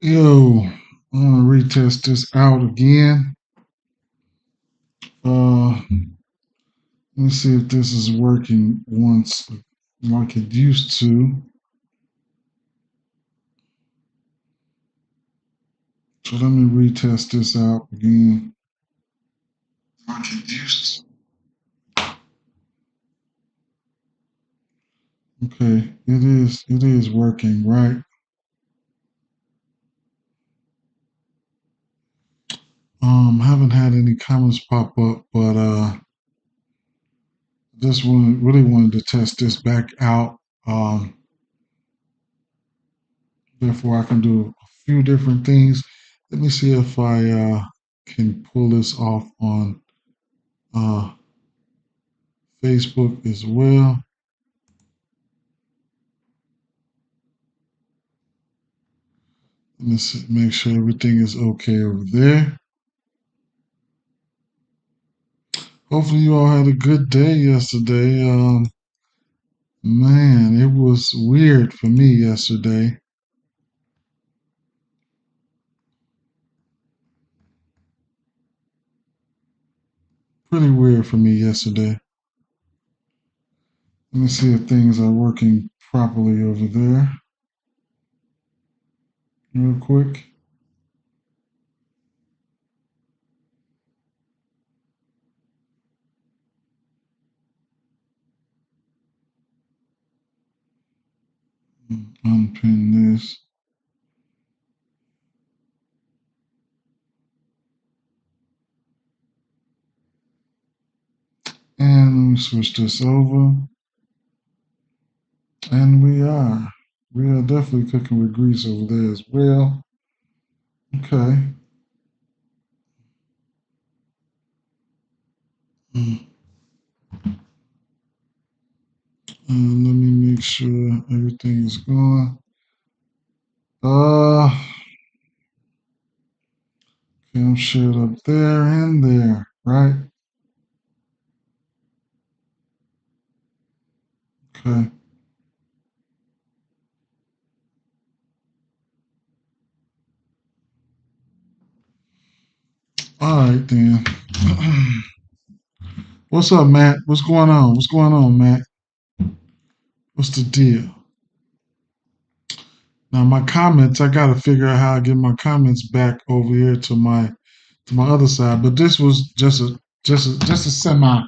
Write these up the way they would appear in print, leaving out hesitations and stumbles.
Yo, I'm gonna retest this out again. Let me see if this is working once like it used to. So let me retest this out again. Like it used to. Okay, it is working, right? Haven't had any comments pop up, but just really wanted to test this back out. Therefore, I can do a few different things. Let me see if I can pull this off on uh, Facebook as well. Let's make sure everything is okay over there. Hopefully, you all had a good day yesterday. Man, it was weird for me yesterday. Pretty weird for me yesterday. Let me see if things are working properly over there. Real quick. Unpin this. And let me switch this over. And we are definitely cooking with grease over there as well. Okay. And let me make sure everything is going. Okay, I'm shared up there and there, right? Okay. All right then. What's up, Matt? What's going on? What's going on, Matt? What's the deal? Now my comments, I gotta figure out how I get my comments back over here to my other side. But this was just a semi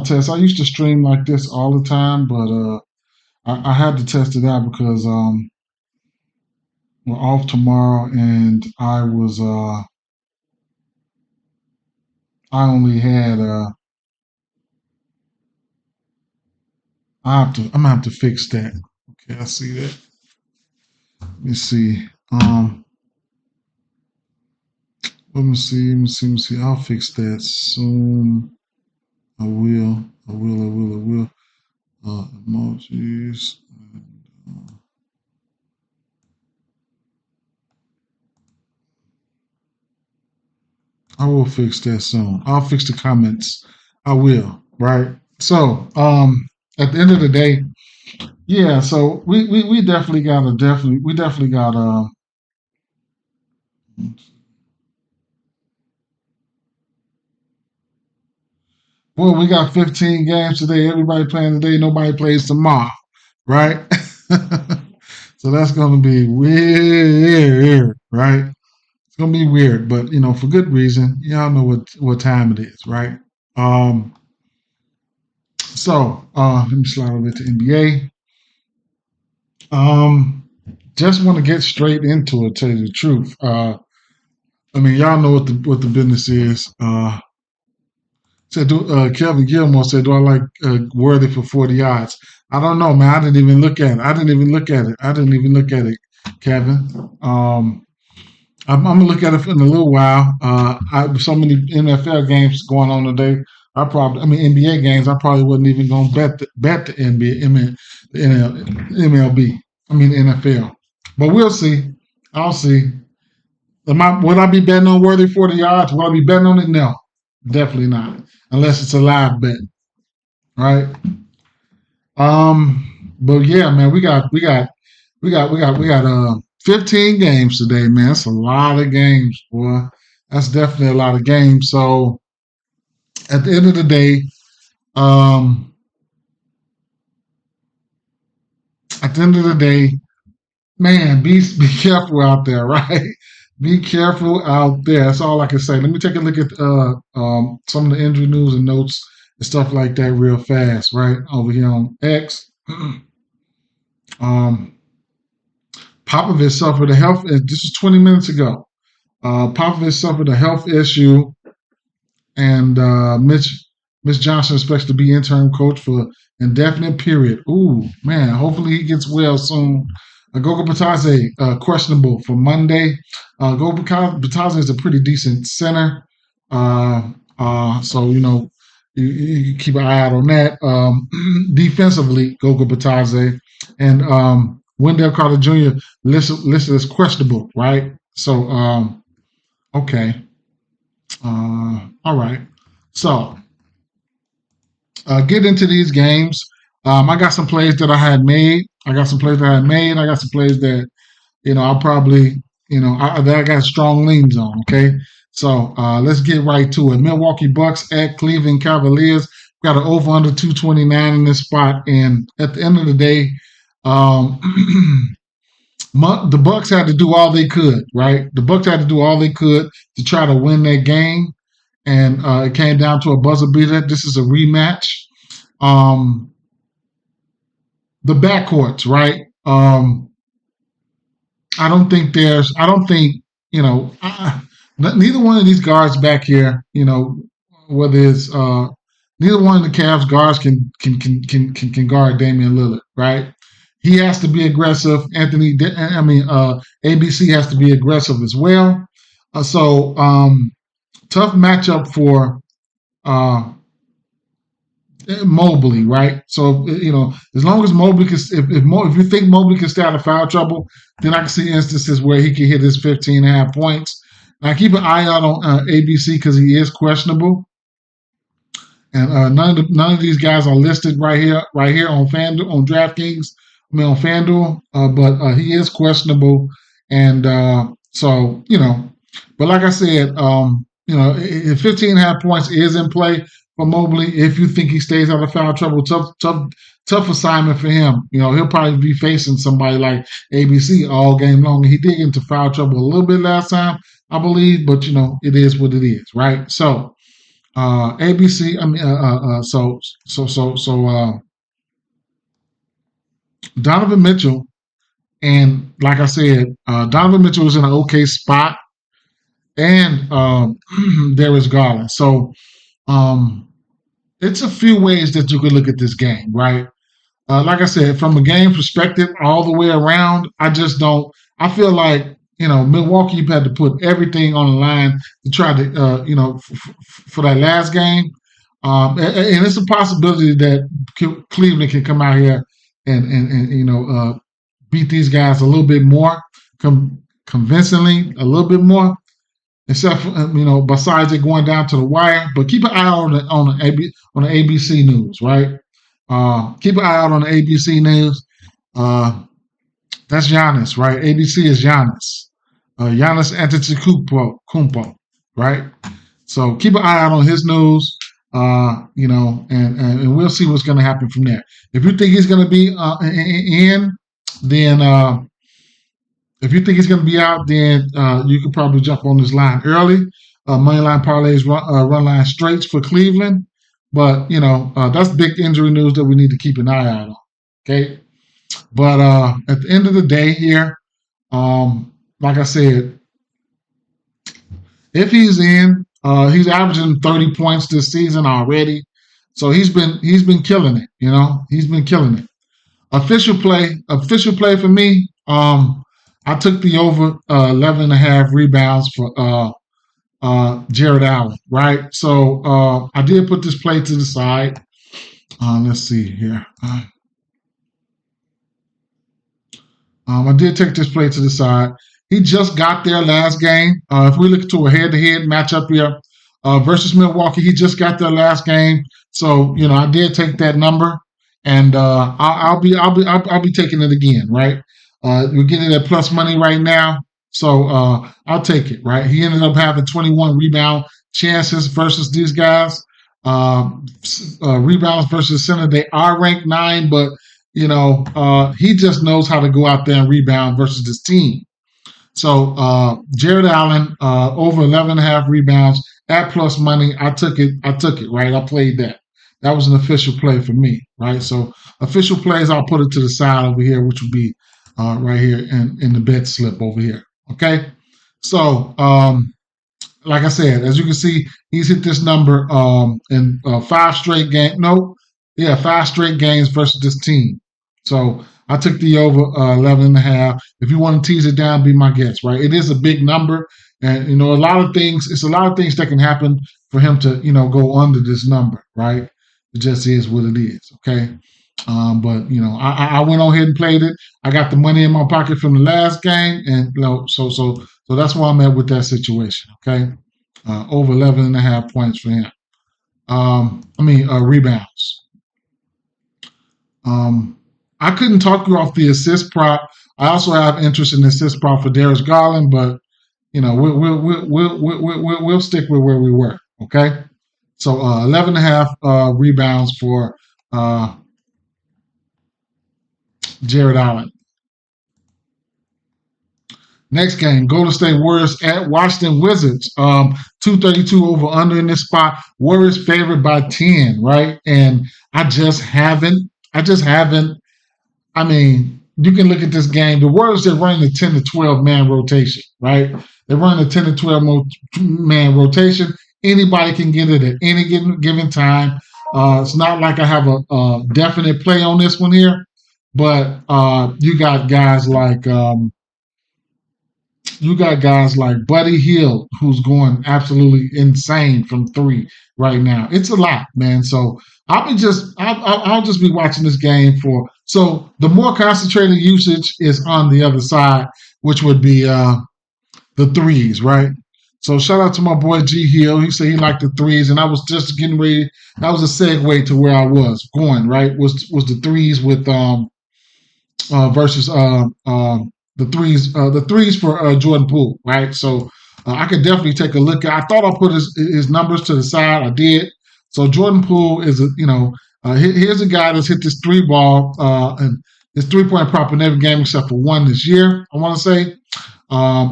test. I used to stream like this all the time, but I had to test it out because we're off tomorrow, and I only had I'm gonna have to fix that. Okay, I see that. Let me see. Let me see. I'll fix that soon. I will. I will. Emojis. I will fix that soon. I'll fix the comments. I will. Right. So, at the end of the day, yeah. So we definitely got well, we got 15 games today. Everybody playing today. Nobody plays tomorrow. Right. So that's gonna be weird. Right. It's gonna be weird, but for good reason. Y'all know what time it is, right? Um, let me slide over to NBA. Um, just want to get straight into it. Tell you the truth. I mean, y'all know what the business is. Kevin Gilmore said, "Do I like Worthy for 40 yards?" I don't know, man. I didn't even look at it. I didn't even look at it, Kevin. I'm gonna look at it in a little while. So many NFL games going on today. NBA games. I probably wasn't even gonna bet the NBA. The MLB. NFL. But we'll see. I'll see. Would I be betting on Worthy 40 yards? Will I be betting on it? No, definitely not. Unless it's a live bet, right? But yeah, man, we got 15 games today, man. That's a lot of games, boy. That's definitely a lot of games. So at the end of the day, um, at the end of the day, man, be careful out there, right? Be careful out there. That's all I can say. Let me take a look at some of the injury news and notes and stuff like that real fast, right? Over here on X. Popovich suffered a health. This was 20 minutes ago. Popovich suffered a health issue, and Mitch Johnson expects to be interim coach for indefinite period. Ooh, man! Hopefully he gets well soon. Goga Batadze questionable for Monday. Goga Batadze is a pretty decent center, so you keep an eye out on that. Defensively, Goga Batadze and Wendell Carter Jr. listed as questionable, right? So okay. All right. So, get into these games. I got some plays that I had made. I got some plays that, I'll probably, that I got strong leans on. Okay. So, let's get right to it. Milwaukee Bucks at Cleveland Cavaliers. Got an over under 229 in this spot. And at the end of the day, the Bucks had to do all they could, right? The Bucks had to do all they could to try to win that game, and it came down to a buzzer beater. This is a rematch. The backcourts, right? Neither one of these guards back here, whether it's neither one of the Cavs guards can guard Damian Lillard, right? He has to be aggressive. ABC has to be aggressive as well. So tough matchup for Mobley, right? So as long as Mobley can, if you think Mobley can stay out of foul trouble, then I can see instances where he can hit his 15.5 points. Now keep an eye out on ABC because he is questionable. And none of these guys are listed right here on FanDuel, on DraftKings. On FanDuel, but he is questionable, and but like I said, if 15.5 points is in play for Mobley, if you think he stays out of foul trouble, tough assignment for him. He'll probably be facing somebody like ABC all game long. He did get into foul trouble a little bit last time, I believe, but it is what it is, right? So, ABC, Donovan Mitchell, and like I said, Donovan Mitchell was in an okay spot, and Darius Garland. So it's a few ways that you could look at this game, right? Like I said, from a game perspective, all the way around, I just don't. I feel like Milwaukee had to put everything on the line to try to, for that last game, and it's a possibility that Cleveland can come out here and beat these guys a little bit more convincingly, a little bit more, except for, besides it going down to the wire. But keep an eye on the ABC news, right? Keep an eye out on the ABC news. That's Giannis, right? ABC is Giannis. Giannis Antetokounmpo, right? So keep an eye out on his news. And we'll see what's going to happen from there. If you think he's going to be in, then if you think he's going to be out, then you could probably jump on this line early. Moneyline parlays, run line straights for Cleveland, but that's big injury news that we need to keep an eye out on. Okay, but at the end of the day here, like I said, if he's in. He's averaging 30 points this season already, so he's been killing it. He's been killing it. Official play for me. I took the over 11.5 rebounds for Jared Allen. Right, so I did put this play to the side. Let's see here. I did take this play to the side. He just got there last game. If we look to a head-to-head matchup here versus Milwaukee, he just got there last game. So I did take that number, and I'll be taking it again, right? We're getting that plus money right now. So I'll take it, right? He ended up having 21 rebound chances versus these guys. Rebounds versus center, they are ranked 9, but he just knows how to go out there and rebound versus this team. So Jared Allen over 11.5 rebounds at plus money. I took it, right? I played that. That was an official play for me, right? So official plays, I'll put it to the side over here, which would be right here in the bet slip over here. Okay. So like I said, as you can see, he's hit this number in 5 straight games. No, yeah, 5 straight games versus this team. So I took the over 11.5. If you want to tease it down, be my guest, right? It is a big number, and a lot of things. It's a lot of things that can happen for him to go under this number, right? It just is what it is, okay. But I went on ahead and played it. I got the money in my pocket from the last game, and so that's where I'm at with that situation. Okay, over 11.5 points for him. Rebounds. I couldn't talk you off the assist prop. I also have interest in the assist prop for Darius Garland, but we'll stick with where we were. Okay, so 11.5 rebounds for Jared Allen. Next game, Golden State Warriors at Washington Wizards. 232 over under in this spot. Warriors favored by 10, right? And I just haven't. I mean, you can look at this game. The Warriors, they're running a 10 to 12 man rotation, right? They're running a 10 to 12 man rotation. Anybody can get it at any given time. It's not like I have a definite play on this one here, but you got guys like Buddy Hield, who's going absolutely insane from 3 right now. It's a lot, man. So I'll just be watching this game for. So the more concentrated usage is on the other side, which would be the threes, right? So shout out to my boy G Hill. He said he liked the threes, and I was just getting ready. That was a segue to where I was going. Right, was the threes with versus the threes for Jordan Poole. Right, so I could definitely take a look. I thought I put his numbers to the side. I did. So Jordan Poole is here's a guy that's hit this 3 ball and his 3-point prop in every game except for 1 this year. I want to say.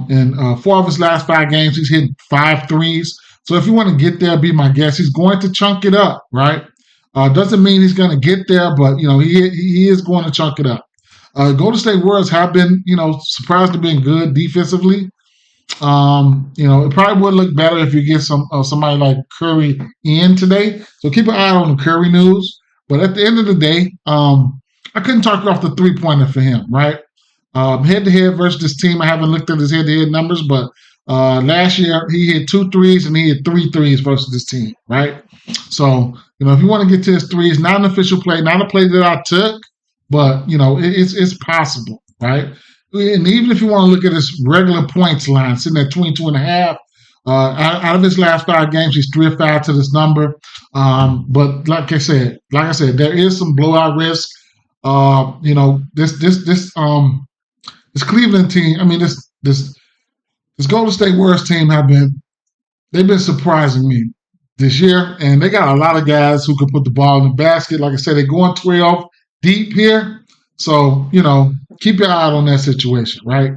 In 4 of his last 5 games, he's hit 5 threes. So if you want to get there, be my guest. He's going to chunk it up, right? Doesn't mean he's going to get there, but he is going to chunk it up. Golden State Warriors have been, surprised to being good defensively. It probably would look better if you get somebody like Curry in today. So keep an eye on the Curry news. But at the end of the day, I couldn't talk off the 3-pointer for him, right? Head-to-head versus this team, I haven't looked at his head-to-head numbers, but last year he hit 2 threes and he hit 3 threes versus this team, right? So, if you want to get to his threes, not an official play, not a play that I took, but, it's possible, right? And even if you want to look at his regular points line, sitting at 22.5, out of his last 5 games, he's 3 of 5 to this number. But like I said, there is some blowout risk. This Cleveland team, this Golden State Warriors team they've been surprising me this year, and they got a lot of guys who can put the ball in the basket. Like I said, they're going 12 deep here, so keep your eye on that situation, right?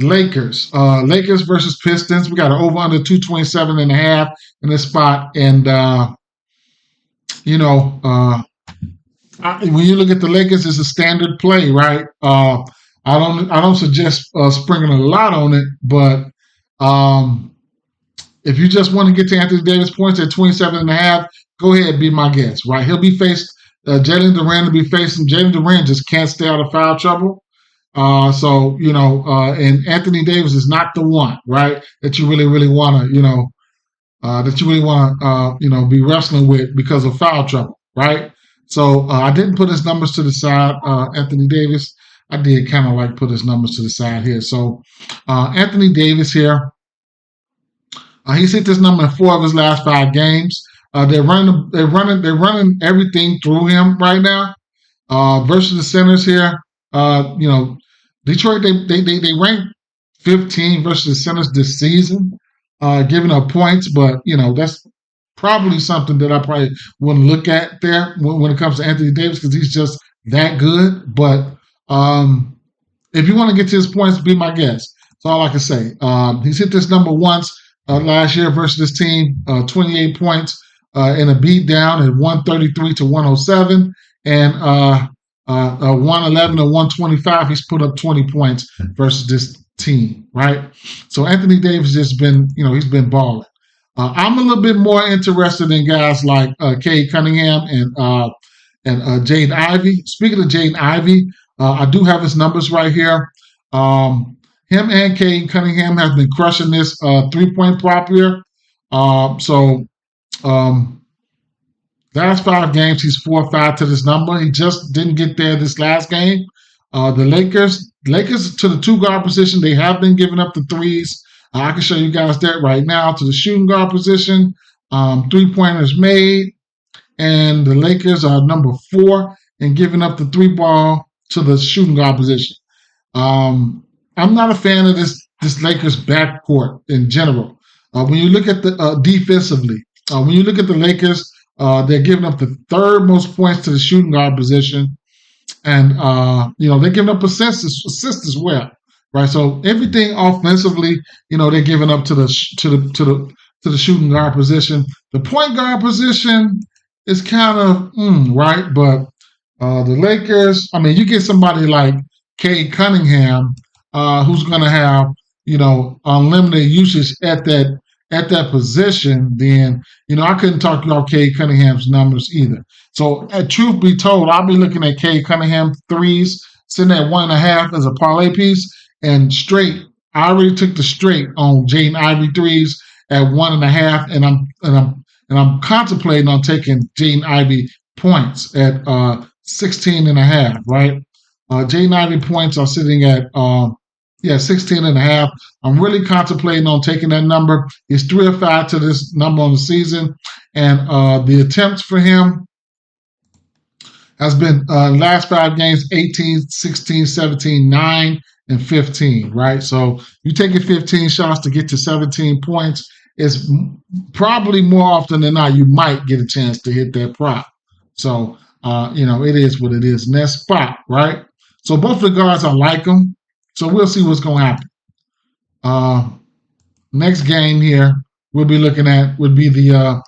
Lakers versus Pistons. We got an over under 227.5 in this spot, and when you look at the Lakers, it's a standard play, right? I don't suggest springing a lot on it, but if you just want to get to Anthony Davis points at 27.5, go ahead, be my guest, right? He'll be faced. Jalen Duran will be facing. Jalen Duran just can't stay out of foul trouble. And Anthony Davis is not the one, right? That you really want to, be wrestling with because of foul trouble, right? So I didn't put his numbers to the side, Anthony Davis. I did kind of put his numbers to the side here. So Anthony Davis here, he's hit this number in 4 of his last 5 games. They're running everything through him right now. Versus the centers here, Detroit they ranked 15 versus the centers this season, giving up points, but that's probably something that I probably wouldn't look at there when it comes to Anthony Davis because he's just that good. But if you want to get to his points, be my guest. That's all I can say. He's hit this number once last year versus this team, 28 points in a beatdown at 133 to 107, and 111 to 125. He's put up 20 points versus this team, right? So Anthony Davis has been, he's been balling. I'm a little bit more interested in guys like Cade Cunningham and Jaden Ivey. Speaking of Jaden Ivey, I do have his numbers right here. Him and Cade Cunningham have been crushing this 3-point prop here. Last 5 games, he's 4-5 to this number. He just didn't get there this last game. The Lakers to the 2-guard position, they have been giving up the threes. I can show you guys that right now. To the shooting guard position, 3-pointers made, and the Lakers are number 4 in giving up the 3-ball to the shooting guard position. I'm not a fan of this Lakers backcourt in general. When you look at the defensively, when you look at the Lakers, they're giving up the 3rd most points to the shooting guard position, and they're giving up assists as well, right? So everything offensively, they're giving up to the shooting guard position. The point guard position is kind of right, but the Lakers, you get somebody like Cade Cunningham, who's going to have unlimited usage at that position, then I couldn't talk about Cade Cunningham's numbers either. So, truth be told, I'll be looking at Cade Cunningham threes sitting at 1.5 as a parlay piece, and straight. I already took the straight on Jaden Ivey threes at 1.5, and I'm contemplating on taking Jaden Ivey points at 16.5. Right, Jaden Ivey points are sitting at 16.5. I'm really contemplating on taking that number. He's 3 or 5 to this number on the season, and the attempts for him has been last 5 games 18, 16, 17, 9, and 15. Right, so you taking 15 shots to get to 17 points. It's probably more often than not you might get a chance to hit that prop. So it is what it is in that spot, right? So both of the guards, I like them. So we'll see what's going to happen. Next game here we'll be looking at would be the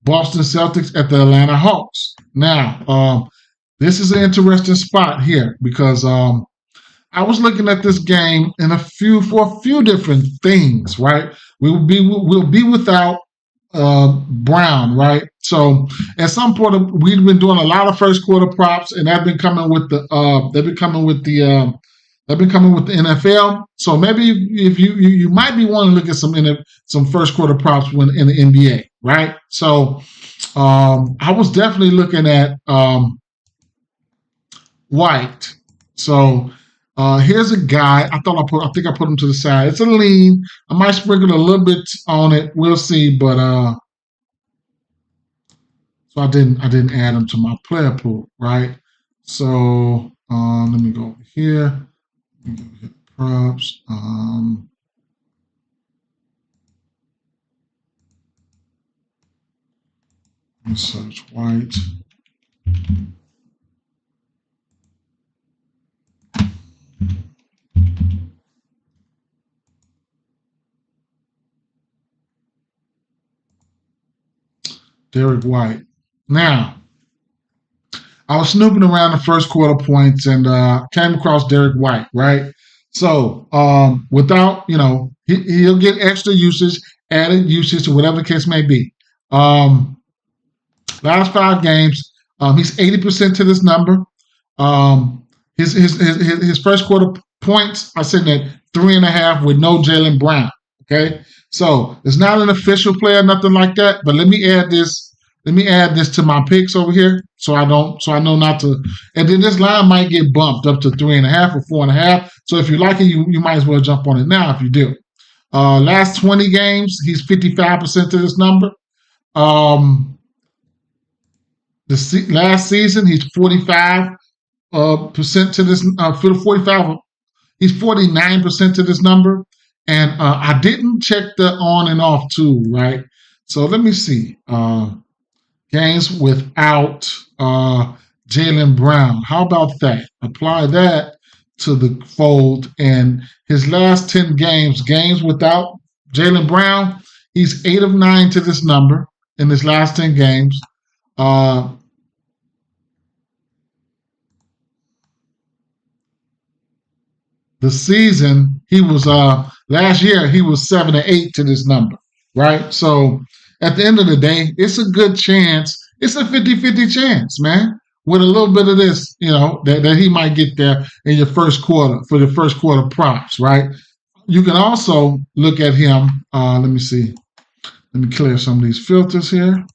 Boston Celtics at the Atlanta Hawks. Now, this is an interesting spot here because I was looking at this game for a few different things, right? We'll be without Brown, right? So at some point we've been doing a lot of first quarter props, and they've been coming with the NFL. So maybe if you might be wanting to look at some first quarter props in the NBA, right? So I was definitely looking at White. So here's a guy. I think I put him to the side. It's a lean. I might sprinkle a little bit on it. We'll see. But so I didn't add him to my player pool, right? So let me go over here. Hit props. Search White. Derek White. Now, I was snooping around the first quarter points and came across Derek White, right? So without, he'll get extra usage, added usage, or whatever the case may be. Last 5 games, he's 80% to this number. His first quarter points are sitting at 3.5 with no Jaylen Brown. Okay, so it's not an official player, nothing like that. But let me add this to my picks over here, so I know not to. And then this line might get bumped up to 3.5 or 4.5. So if you like it, you might as well jump on it now if you do. Last 20 games, he's 55% to this number. last season he's 45 percent to this 45. He's 49% to this number, and I didn't check the on and off too, right? So let me see. Games without Jaylen Brown. How about that? Apply that to the fold. And his last 10 games without Jaylen Brown, he's 8 of 9 to this number in his last 10 games. The season he was last year he was 7 to 8 to this number, right? So at the end of the day, it's a good chance. It's a 50-50 chance, man. With a little bit of this, that he might get there in your first quarter for the first quarter props, right? You can also look at him. Let me see. Let me clear some of these filters here.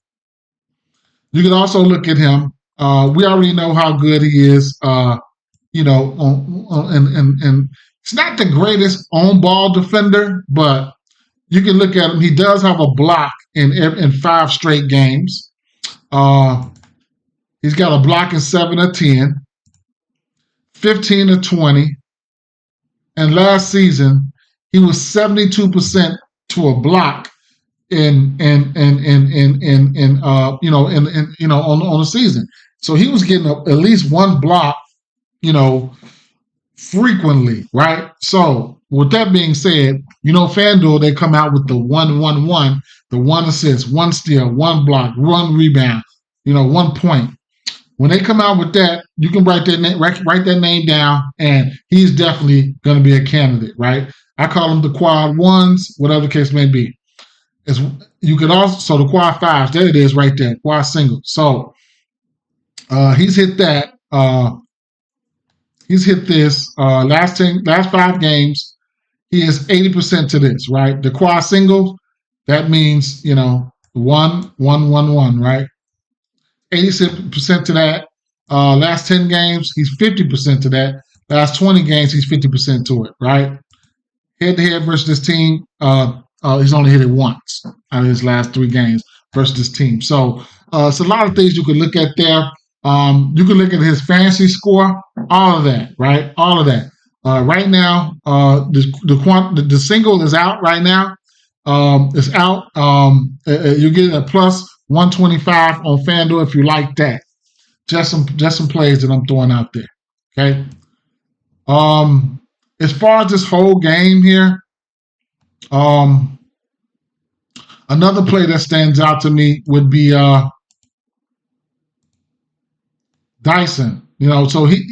You can also look at him. We already know how good he is. And it's not the greatest on-ball defender, but you can look at him. He does have a block in 5 straight games. He's got a block in 7 of 10, 15 of 20, and last season he was 72% to a block on the season. So he was getting at least one block, frequently, right? So with that being said, FanDuel, they come out with the 1-1-1, the 1 assist, 1 steal, 1 block, 1 rebound, 1 point. When they come out with that, you can write that name down, and he's definitely going to be a candidate, right? I call them the quad ones, whatever the case may be. You could also, the quad fives, there it is right there, quad singles. So he's hit that. He's hit this last 5 games. He is 80% to this, right? The quad singles, that means 1-1-1-1, right? 86% to that. Last 10 games, he's 50% to that. Last 20 games, he's 50% to it, right? Head-to-head versus this team, he's only hit it once out of his last 3 games versus this team. So it's a lot of things you can look at there. You can look at his fantasy score, all of that, right? All of that. Right now, the single is out right now. It's out. You're getting a plus 125 on FanDuel if you like that. Just some plays that I'm throwing out there. Okay. As far as this whole game here, another play that stands out to me would be Dyson. So he,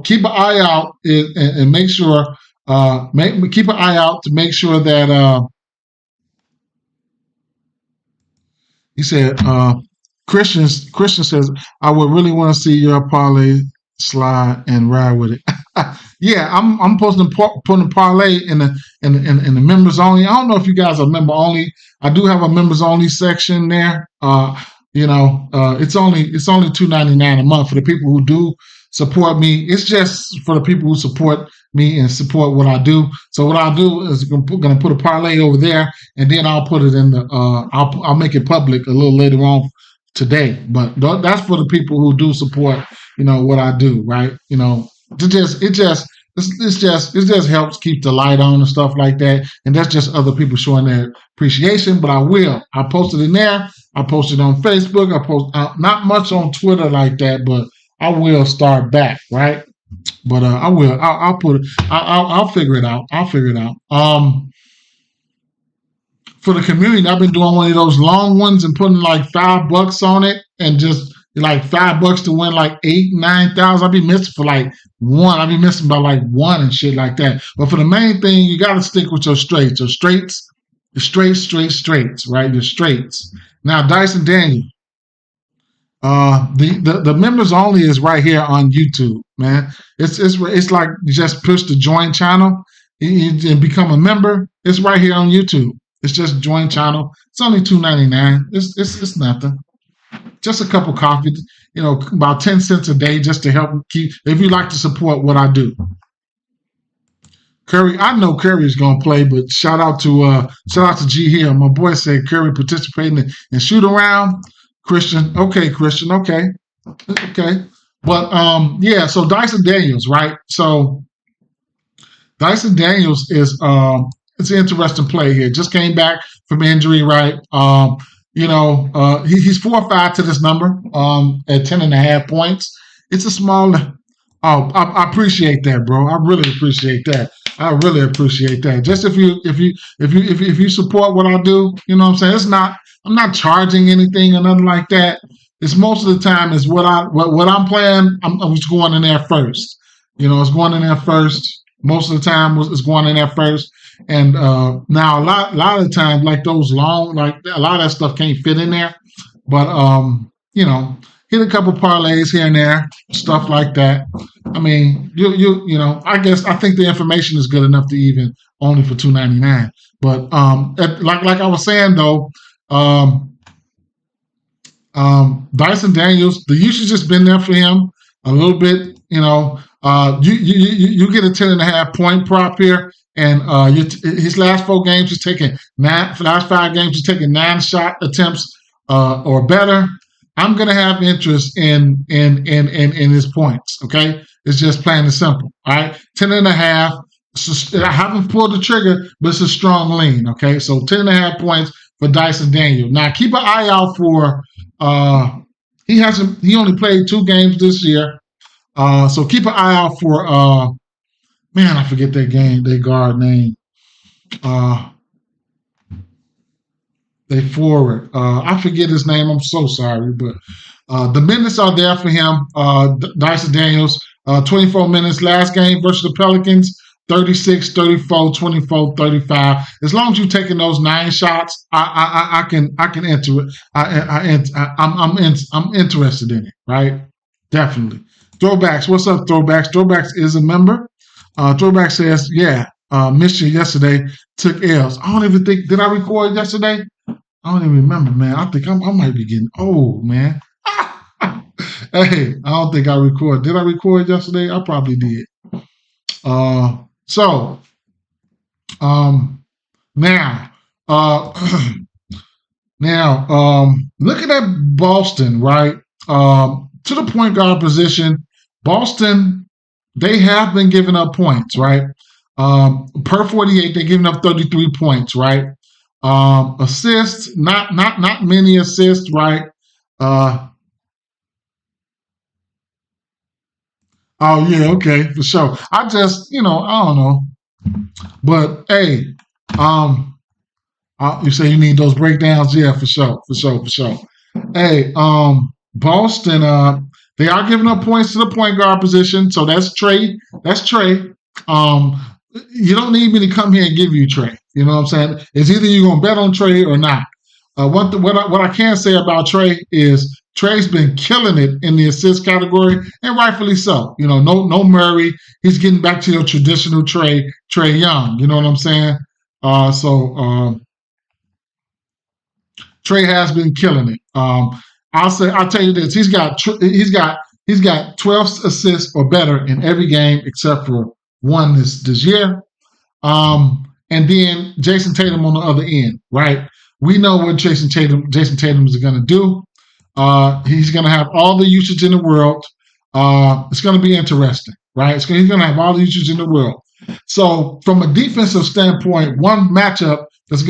keep an eye out and make sure, keep an eye out to make sure that he said, Christian says, I would really want to see your parlay slide and ride with it. Yeah, I'm putting a parlay in the members only. I don't know if you guys are member only. I do have a members only section there. It's only $2.99 a month for the people who do support me. It's just for the people who support me and support what I do. So what I'll do is going to put a parlay over there, and then I'll put it in the I'll make it public a little later on today. But that's for the people who do support what I do, right? It just helps keep the light on and stuff like that. And that's just other people showing their appreciation. But I post it in there. I post it on Facebook. I post not much on Twitter like that, but I will start back, right? But I will. I'll put it. I'll figure it out. For the community, I've been doing one of those long ones and putting like $5 on it, and just like $5 to win like 8,000-9,000. I'll be missing for like one. I'll be missing by like one and shit like that. But for the main thing, you got to stick with your straights. Your straights, right? Your straights. Now, Dyson Daniel. The members only is right here on YouTube, man. It's like you just push the join channel and become a member. It's right here on YouTube. It's just join channel. It's only $2.99. It's nothing. Just a cup of coffee, about 10 cents a day, just to help keep. If you like to support what I do. Curry, I know Curry is gonna play, but shout out to G here. My boy said Curry participating in shoot around. Christian, okay. Okay. But yeah, so Dyson Daniels, right? So Dyson Daniels is it's an interesting play here. Just came back from injury, right? He's 4 or 5 to this number at 10.5 points. It's a small. Oh, I appreciate that, bro. I really appreciate that. I really appreciate that. Just if you support what I do, you know what I'm saying. It's not. I'm not charging anything or nothing like that. It's most of the time is what I'm playing. I was going in there first. It's going in there first. Most of the time it's going in there first. And now a lot of the times, like those long, like a lot of that stuff can't fit in there. But hit a couple parlays here and there, stuff like that. I mean, I think the information is good enough to even only for $2.99. But like I was saying though, Dyson Daniels, the usage has been there for him a little bit. You get a 10.5 point prop here, and his last 4 games he's taken nine. Last 5 games he's taken 9 shot attempts or better. I'm gonna have interest in his points. Okay, it's just plain and simple. All right, 10.5. I haven't pulled the trigger, but it's a strong lean. Okay, so 10.5 points for Dyson Daniel. Now keep an eye out for. He only played 2 games this year, so keep an eye out for. Man, I forget their guard name. They forward. I forget his name. I'm so sorry, but the minutes are there for him. Dyson Daniels, 24 minutes last game versus the Pelicans. 36, 34, 24, 35. As long as you're taking those 9 shots, I can enter it. I'm interested in it, right? Definitely. Throwbacks, what's up, Throwbacks? Throwbacks is a member. Throwback says, yeah, missed you yesterday, took L's. I don't even think, did I record yesterday? I don't even remember, man. I think I might be getting old, man. Hey, I don't think I recorded. Did I record yesterday? I probably did. So now looking at Boston, right? To the point guard position, Boston, they have been giving up points, right? Per 48, they're giving up 33 points, right? Assists, not many assists, right? Oh yeah, okay, for sure. I just, I don't know, but hey, you say you need those breakdowns, yeah, for sure, for sure, for sure. Hey, Boston, they are giving up points to the point guard position, so that's Trey. That's Trey. You don't need me to come here and give you Trey. You know what I'm saying? It's either you're gonna bet on Trey or not. What I can say about Trey is Trey's been killing it in the assist category, and rightfully so. No Murray. He's getting back to your traditional Trey Young. You know what I'm saying? So Trey has been killing it. I'll tell you this: he's got 12 assists or better in every game except for one this year. And then Jason Tatum on the other end, right? We know what Jason Tatum is going to do. He's going to have all the usage in the world. It's going to be interesting, right? He's going to have all the usage in the world. So, from a defensive standpoint, one matchup that's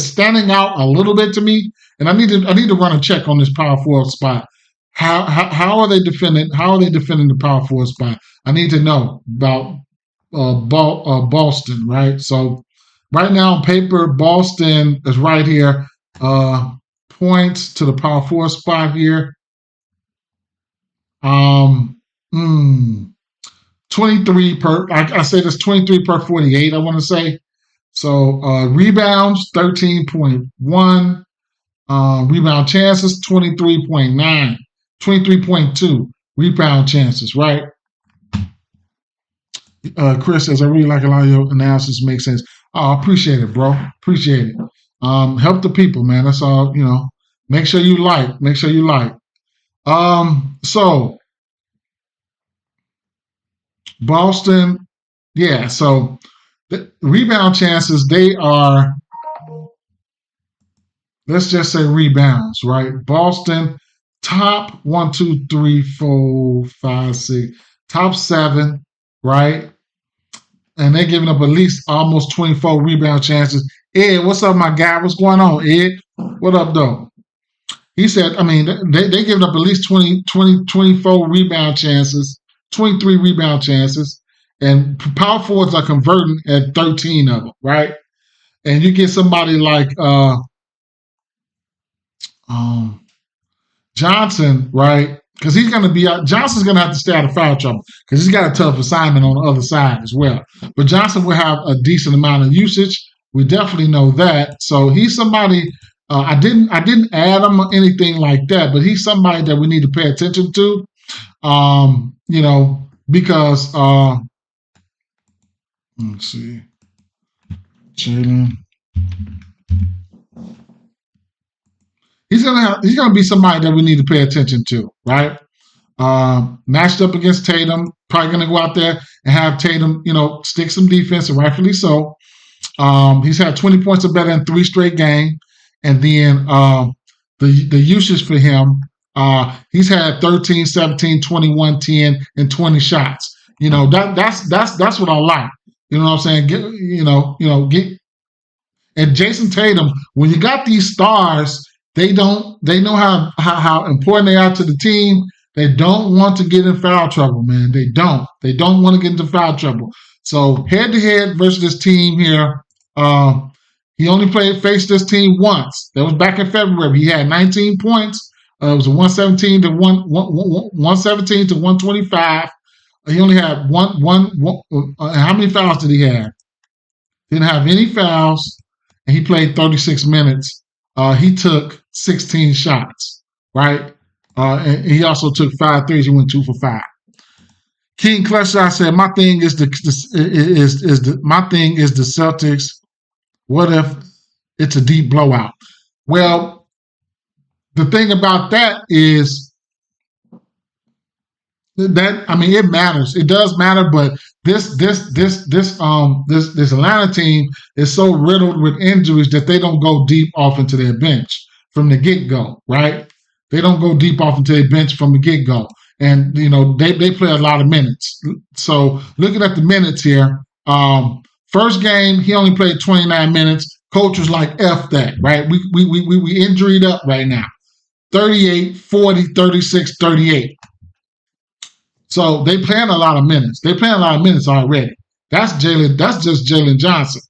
standing out a little bit to me, and I need to run a check on this power forward spot. How are they defending? How are they defending the power forward spot? I need to know about Boston, right? So, right now on paper, Boston is right here. Points to the power forward spot here. 23 per. I say this 23 per 48. I want to say. So rebounds 13.1. Rebound chances 23.9. 23.2 rebound chances. Right. Chris says I really like a lot of your analysis. Makes sense. Oh, appreciate it, bro. Appreciate it. Help the people, man. That's all. Make sure you like. Make sure you like. So Boston, yeah. So the rebound chances, they are. Let's just say rebounds, right? Boston top 1, 2, 3, 4, 5, 6, top 7, right? And they're giving up at least almost 24 rebound chances. Ed, what's up, my guy? What's going on, Ed? What up, though? He said, I mean, they giving up at least 24 rebound chances, 23 rebound chances, and power forwards are converting at 13 of them, right? And you get somebody like um, Johnson, right? Because he's going to be out. Johnson's going to have to stay out of foul trouble because he's got a tough assignment on the other side as well. But Johnson will have a decent amount of usage. We definitely know that. So he's somebody. I didn't add him or anything like that, but he's somebody that we need to pay attention to. Because let's see, Jalen. He's gonna be somebody that we need to pay attention to, right? Matched up against Tatum, probably gonna go out there and have Tatum, stick some defense, and rightfully so. He's had 20 points or better in 3 straight games, and then the usage for him, he's had 13, 17, 21, 10, and 20 shots. That's what I like. You know what I'm saying? Get and Jason Tatum. When you got these stars, they know how important they are to the team. They don't want to get in foul trouble, man. They don't want to get into foul trouble. So head to head versus this team here. He only faced this team once. That was back in February. He had 19 points. It was a 117 to 117 to 125. He only had one. How many fouls did he have? Didn't have any fouls, and he played 36 minutes. He took 16 shots, right? And he also took 5 threes. He went 2 for 5. King Clutchshot said, "My thing is the Celtics. What if it's a deep blowout?" Well, the thing about that is that it matters. It does matter, but this Atlanta team is so riddled with injuries that they don't go deep off into their bench from the get-go, right? They don't go deep off into their bench from the get-go. And they play a lot of minutes. So looking at the minutes here, first game he only played 29 minutes. Coach was like, "F that," right? We injured up right now. 38, 40, 36, 38. So they playing a lot of minutes. They playing a lot of minutes already. That's just Jalen Johnson,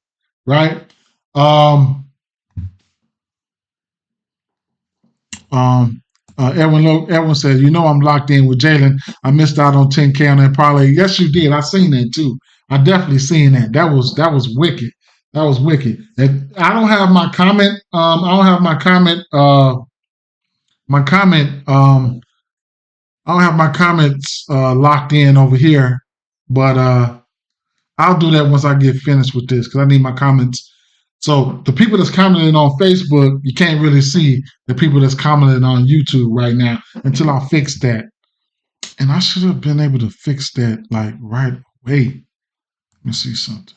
right? Edwin said, I'm locked in with Jalen. I missed out on 10K on that parlay. Yes, you did. I seen that too. I definitely seen that. That was wicked. That was wicked. And I don't have my comment. I don't have my comment. I don't have my comments locked in over here, but I'll do that once I get finished with this because I need my comments. So the people that's commenting on Facebook, you can't really see the people that's commenting on YouTube right now until I fix that. And I should have been able to fix that like right away. Let me see something.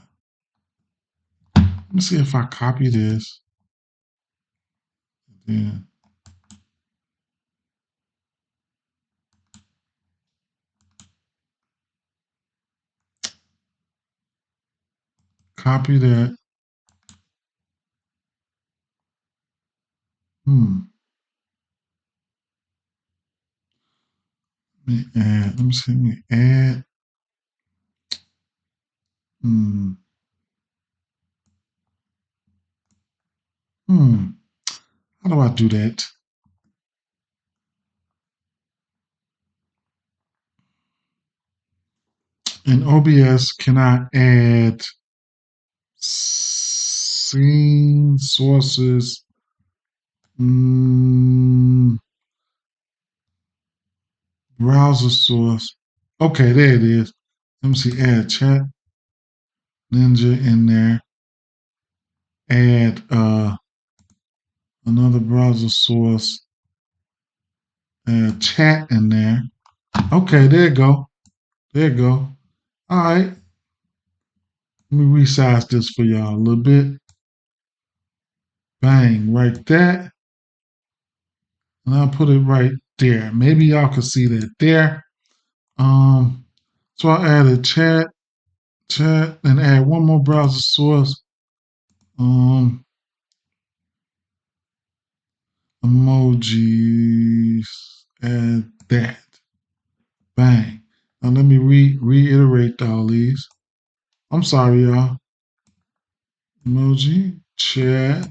Let me see if I copy this. Yeah. Copy that. Let me add. Let me see. Let me add. How do I do that? In OBS, can I add scene sources? Browser source. Okay, there it is. Let me see. Add chat ninja in there. Add another browser source. Add chat in there. Okay, there you go. There you go. All right. Let me resize this for y'all a little bit. Bang, right there. And I'll put it right there. Maybe y'all can see that there. So I added chat, and add one more browser source. Emojis, add that. Bang. Now let me reiterate all these. I'm sorry, y'all. Emoji, chat.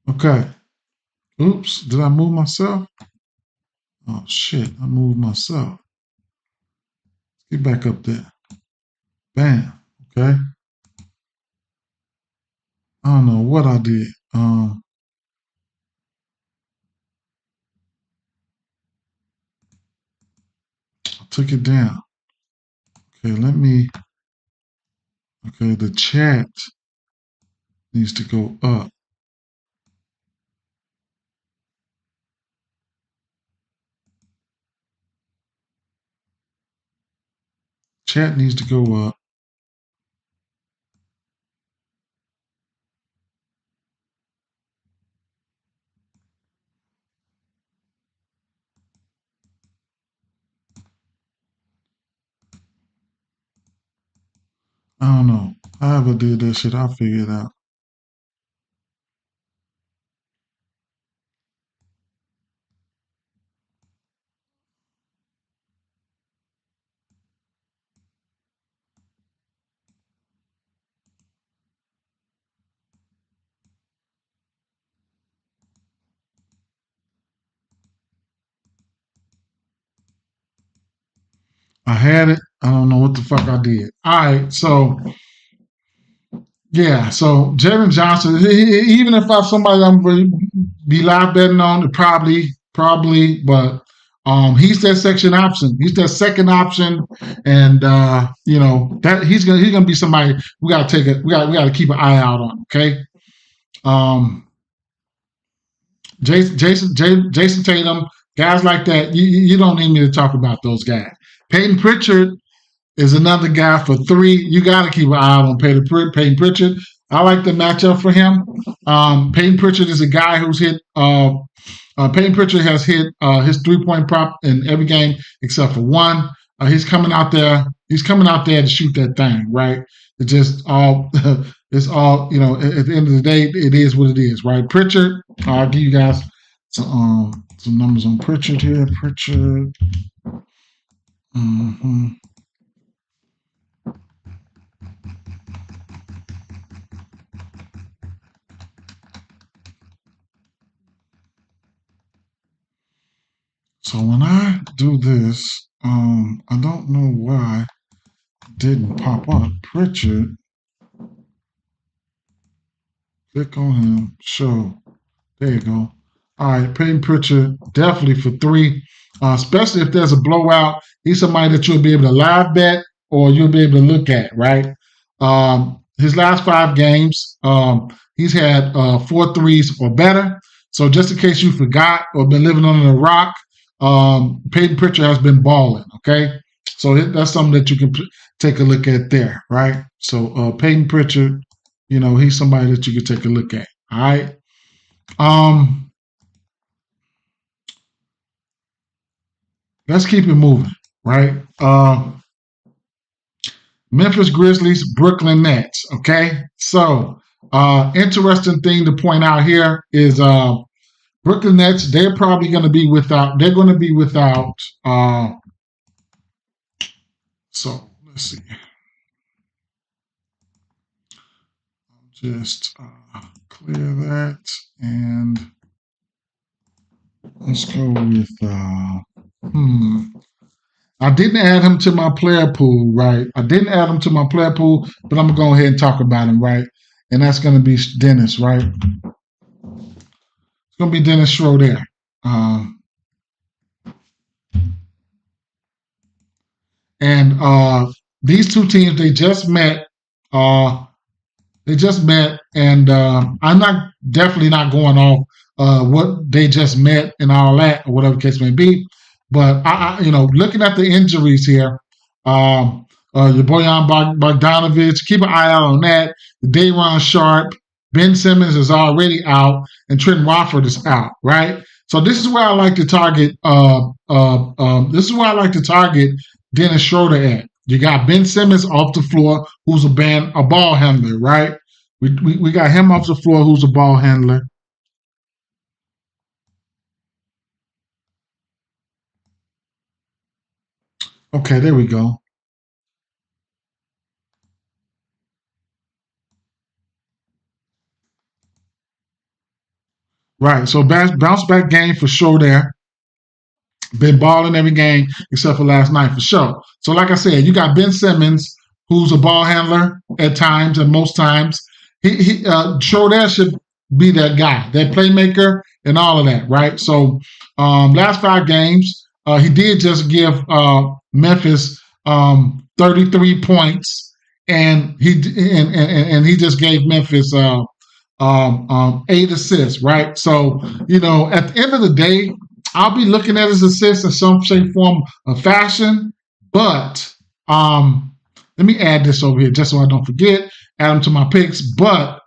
Okay. Oops, did I move myself? Oh shit, I moved myself. Get back up there. Bam. Okay. I don't know what I did. I took it down. Okay, okay, the chat needs to go up. Chat needs to go up. I don't know. However I did that shit, I'll figure it out. I had it. I don't know what the fuck I did. All right, so yeah, so Jalen Johnson, even if I'm somebody I'm going to be live betting on, probably, but he's that section option. He's that second option, and that he's gonna be somebody we got to take it. We got to keep an eye out on. Okay, Jason Tatum, guys like that. You don't need me to talk about those guys. Peyton Pritchard is another guy for 3. You got to keep an eye on Peyton Pritchard. I like the matchup for him. Peyton Pritchard is a guy who's hit. Peyton Pritchard has hit his 3-point prop in every game except for one. He's coming out there. He's coming out there to shoot that thing, right? It's just all. It's all. At the end of the day, it is what it is, right? Pritchard. I'll give you guys some numbers on Pritchard here. Pritchard. Mm-hmm. So when I do this, I don't know why it didn't pop up. Pritchard. Click on him. Show. There you go. All right, Peyton Pritchard, definitely for 3, especially if there's a blowout. He's somebody that you'll be able to live bet or you'll be able to look at, right? His last 5 games, he's had 4 threes or better. So just in case you forgot or been living under a rock, Peyton Pritchard has been balling, okay? So that's something that you can take a look at there, right? So Peyton Pritchard, he's somebody that you can take a look at, all right? Let's keep it moving, right? Memphis Grizzlies, Brooklyn Nets. Okay, so interesting thing to point out here is Brooklyn Nets. They're probably going to be without. They're going to be without. So let's see. Just clear that and let's go with. I didn't add him to my player pool, right? I didn't add him to my player pool, but I'm going to go ahead and talk about him, right? And that's going to be Dennis, right? It's going to be Dennis Schroeder. And these two teams, they just met. And I'm definitely not going off what they just met and all that, or whatever the case may be. But I looking at the injuries here, your Bojan Bogdanovic. Keep an eye out on that. Day'Ron Sharp. Ben Simmons is already out, and Trent Watford is out, right? So this is where I like to target. This is where I like to target Dennis Schroeder at. You got Ben Simmons off the floor, who's a ball handler, right? We got him off the floor, who's a ball handler. Okay, there we go. Right. So bounce back game for sure there. Been balling every game except for last night for sure. So like I said, you got Ben Simmons, who's a ball handler at times and most times. Schroeder should be that guy, that playmaker, and all of that, right? So last 5 games, he did just give Memphis 33 points, and he just gave Memphis 8 assists, right? So at the end of the day, I'll be looking at his assists in some shape, form, or fashion. But let me add this over here just so I don't forget. Add them to my picks. But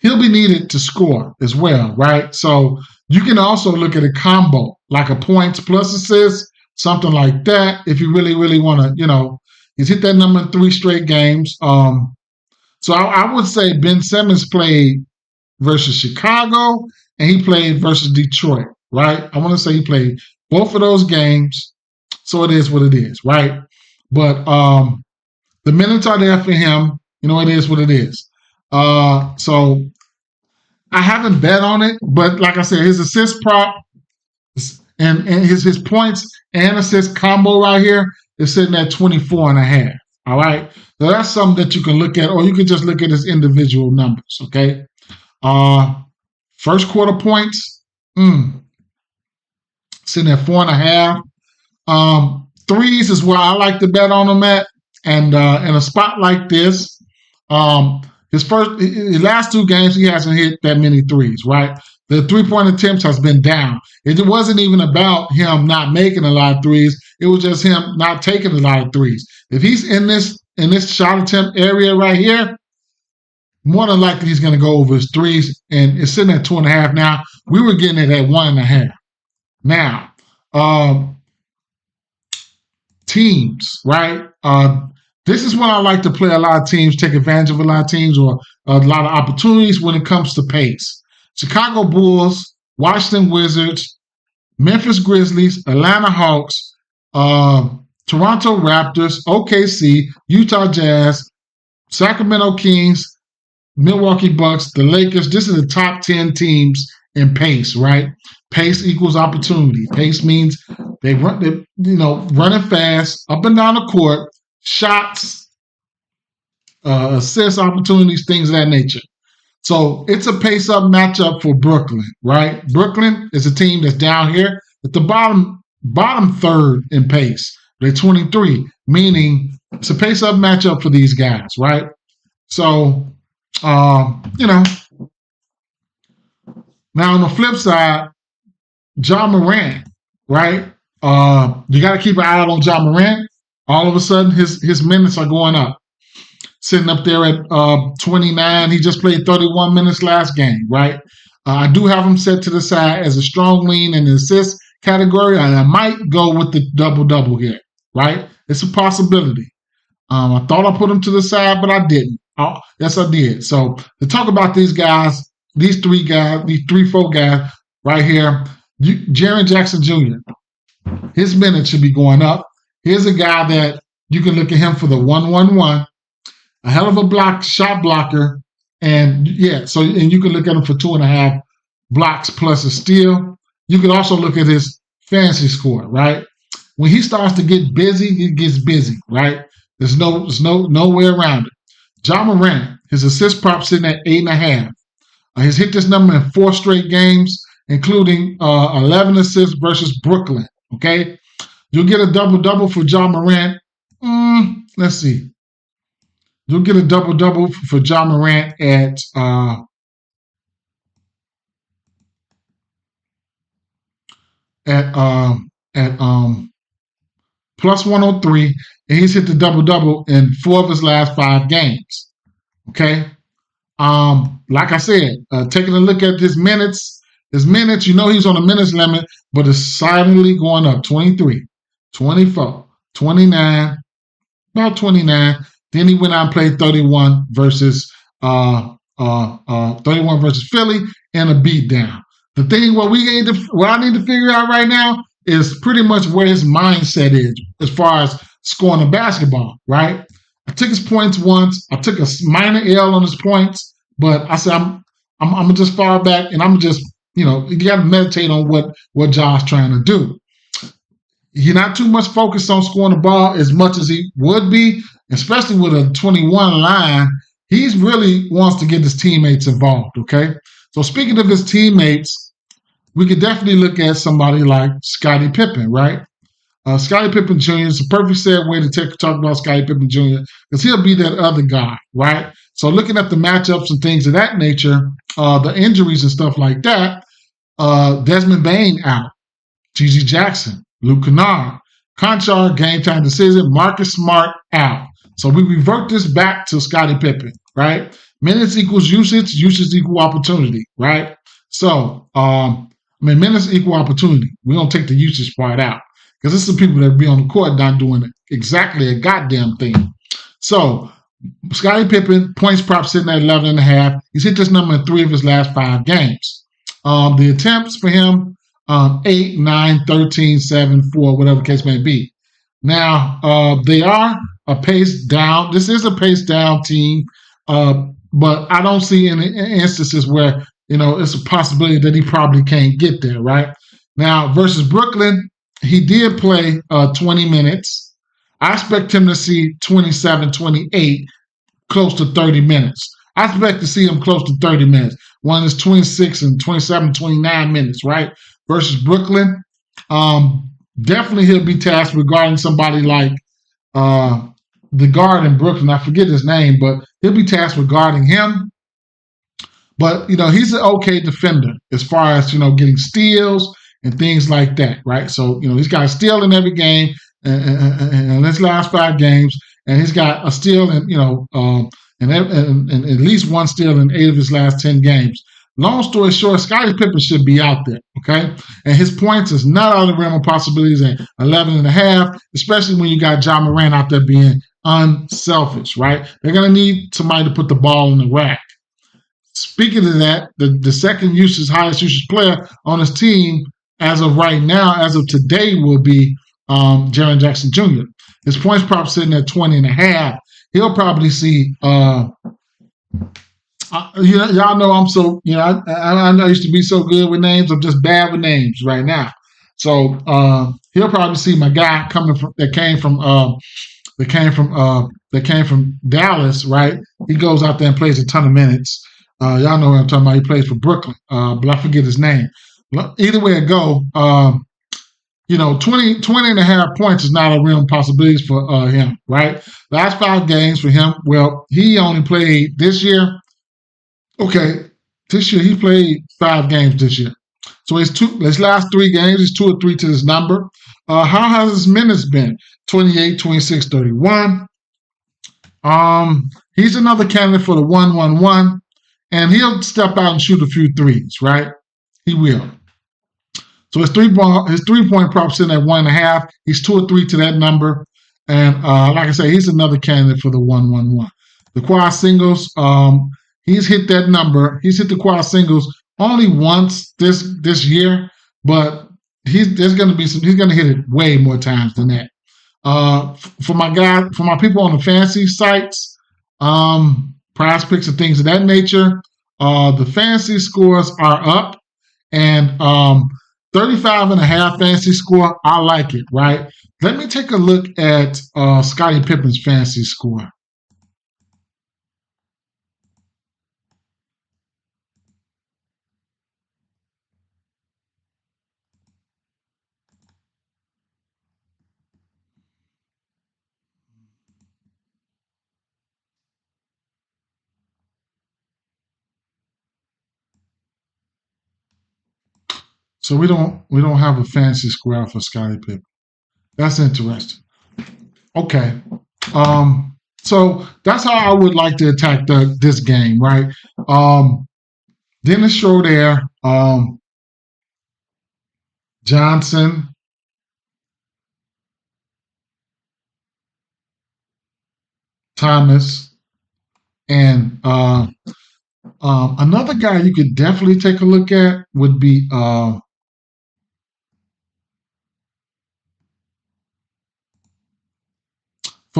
he'll be needed to score as well, right? So you can also look at a combo, like a points plus assist, something like that. If you really, really want to, he's hit that number in 3 straight games. So I would say Ben Simmons played versus Chicago and he played versus Detroit, right? I want to say he played both of those games. So it is what it is, right? But the minutes are there for him. It is what it is. So I haven't bet on it, but like I said, his assist prop and his points and assist combo right here is sitting at 24.5. All right. So that's something that you can look at, or you can just look at his individual numbers. Okay. First quarter points, sitting at 4.5. Threes is where I like to bet on him at. And in a spot like this, his last 2 games, he hasn't hit that many threes, right? The 3-point attempts has been down. It wasn't even about him not making a lot of threes. It was just him not taking a lot of threes. If he's in this shot attempt area right here, more than likely he's going to go over his threes, and it's sitting at 2.5 now. We were getting it at 1.5. Now, teams, right? This is when I like to play a lot of teams, take advantage of a lot of teams or a lot of opportunities when it comes to pace. Chicago Bulls, Washington Wizards, Memphis Grizzlies, Atlanta Hawks, Toronto Raptors, OKC, Utah Jazz, Sacramento Kings, Milwaukee Bucks, the Lakers. This is the top 10 teams in pace, right? Pace equals opportunity. Pace means they running fast, up and down the court, shots, assists, opportunities, things of that nature. So it's a pace-up matchup for Brooklyn, right? Brooklyn is a team that's down here at the bottom third in pace. They're 23, meaning it's a pace-up matchup for these guys, right? So, now on the flip side, Ja Morant, right? You got to keep an eye out on Ja Morant. All of a sudden, his minutes are going up. Sitting up there at 29. He just played 31 minutes last game, right? I do have him set to the side as a strong lean in the assist category, and I might go with the double-double here, right? It's a possibility. I thought I put him to the side, but I didn't. Yes, I did. So to talk about these guys, these 4 guys right here, Jaren Jackson Jr., his minutes should be going up. Here's a guy that you can look at him for the 1-1-1. A hell of a shot blocker, and you can look at him for 2.5 blocks plus a steal. You can also look at his fantasy score, right? When he starts to get busy, he gets busy, right? There's no way around it. Ja Morant, his assist prop sitting at 8.5. He's hit this number in 4 straight games, including 11 assists versus Brooklyn. Okay, you'll get a double-double for Ja Morant. Let's see. You'll get a double-double for Ja Morant at plus 103, and he's hit the double-double in 4 of his last 5 games. Okay? Like I said, taking a look at his minutes, you know he's on a minutes limit, but it's silently going up 23, 24, 29, about 29. Then he went out and played 31 versus 31 versus Philly and a beatdown. The thing what I need to figure out right now is pretty much where his mindset is as far as scoring the basketball, right? I took his points once. I took a minor L on his points, but I said I'm gonna just fall back and I'm just, you got to meditate on what Josh trying to do. He's not too much focused on scoring the ball as much as he would be, especially with a 21 line. He really wants to get his teammates involved, okay? So speaking of his teammates, we could definitely look at somebody like Scottie Pippen, right? Scottie Pippen Jr. is a perfect segue to talk about Scottie Pippen Jr. because he'll be that other guy, right? So looking at the matchups and things of that nature, the injuries and stuff like that, Desmond Bane out, G.G. Jackson, Luke Kennard, Conchar, game time decision, Marcus Smart out. So we revert this back to Scottie Pippen, right? Minutes equals usage, usage equal opportunity, right? So, minutes equal opportunity. We're going to take the usage part out because this is the people that be on the court not doing exactly a goddamn thing. So, Scottie Pippen, points prop sitting at 11.5. He's hit this number in 3 of his last 5 games. The attempts for him, 8, 9, 13, 7, 4, whatever the case may be. Now, they are a pace down. This is a pace down team, but I don't see any instances where, it's a possibility that he probably can't get there, right? Now, versus Brooklyn, he did play 20 minutes. I expect him to see 27, 28, close to 30 minutes. I expect to see him close to 30 minutes. One is 26 and 27, 29 minutes, right? Versus Brooklyn. Definitely he'll be tasked regarding somebody like the guard in Brooklyn. I forget his name, but he'll be tasked regarding him. But, he's an okay defender as far as, getting steals and things like that, right? So, he's got a steal in every game in his last 5 games, and he's got a steal and at least one steal in 8 of his last 10 games. Long story short, Scottie Pippen should be out there, okay? And his points is not out of the realm of possibilities at 11.5, especially when you got Ja Morant out there being unselfish, right? They're going to need somebody to put the ball in the rack. Speaking of that, the second highest usage player on his team as of right now, as of today, will be Jaren Jackson Jr. His points prop sitting at 20.5. He'll probably see y'all know I'm so, I used to be so good with names. I'm just bad with names right now. So he'll probably see my guy that came from Dallas, right? He goes out there and plays a ton of minutes. Y'all know what I'm talking about. He plays for Brooklyn, but I forget his name. Either way it go, 20.5 points is not a real possibility for him, right? Last 5 games for him. Well, he only played this year. Okay, this year he played 5 games this year. So his last 3 games, he's 2 or 3 to this number. How has his minutes been? 28, 26, 31. He's another candidate for the 1-1-1, and he'll step out and shoot a few threes, right? He will. So his 3-point prop sitting at 1.5. He's 2 or 3 to that number, and like I say, he's another candidate for the 1-1-1. The quad singles, he's hit that number. He's hit the quad singles only once this year, but he's going to hit it way more times than that. For my people on the fantasy sites, prize picks and things of that nature, the fantasy scores are up, and 35.5 fantasy score, I like it, right? Let me take a look at Scottie Pippen's fantasy score. So we don't have a fantasy score out for Scottie Pippen. That's interesting. Okay. So that's how I would like to attack this game, right? Dennis Schroeder, Johnson, Thomas, and another guy you could definitely take a look at would be for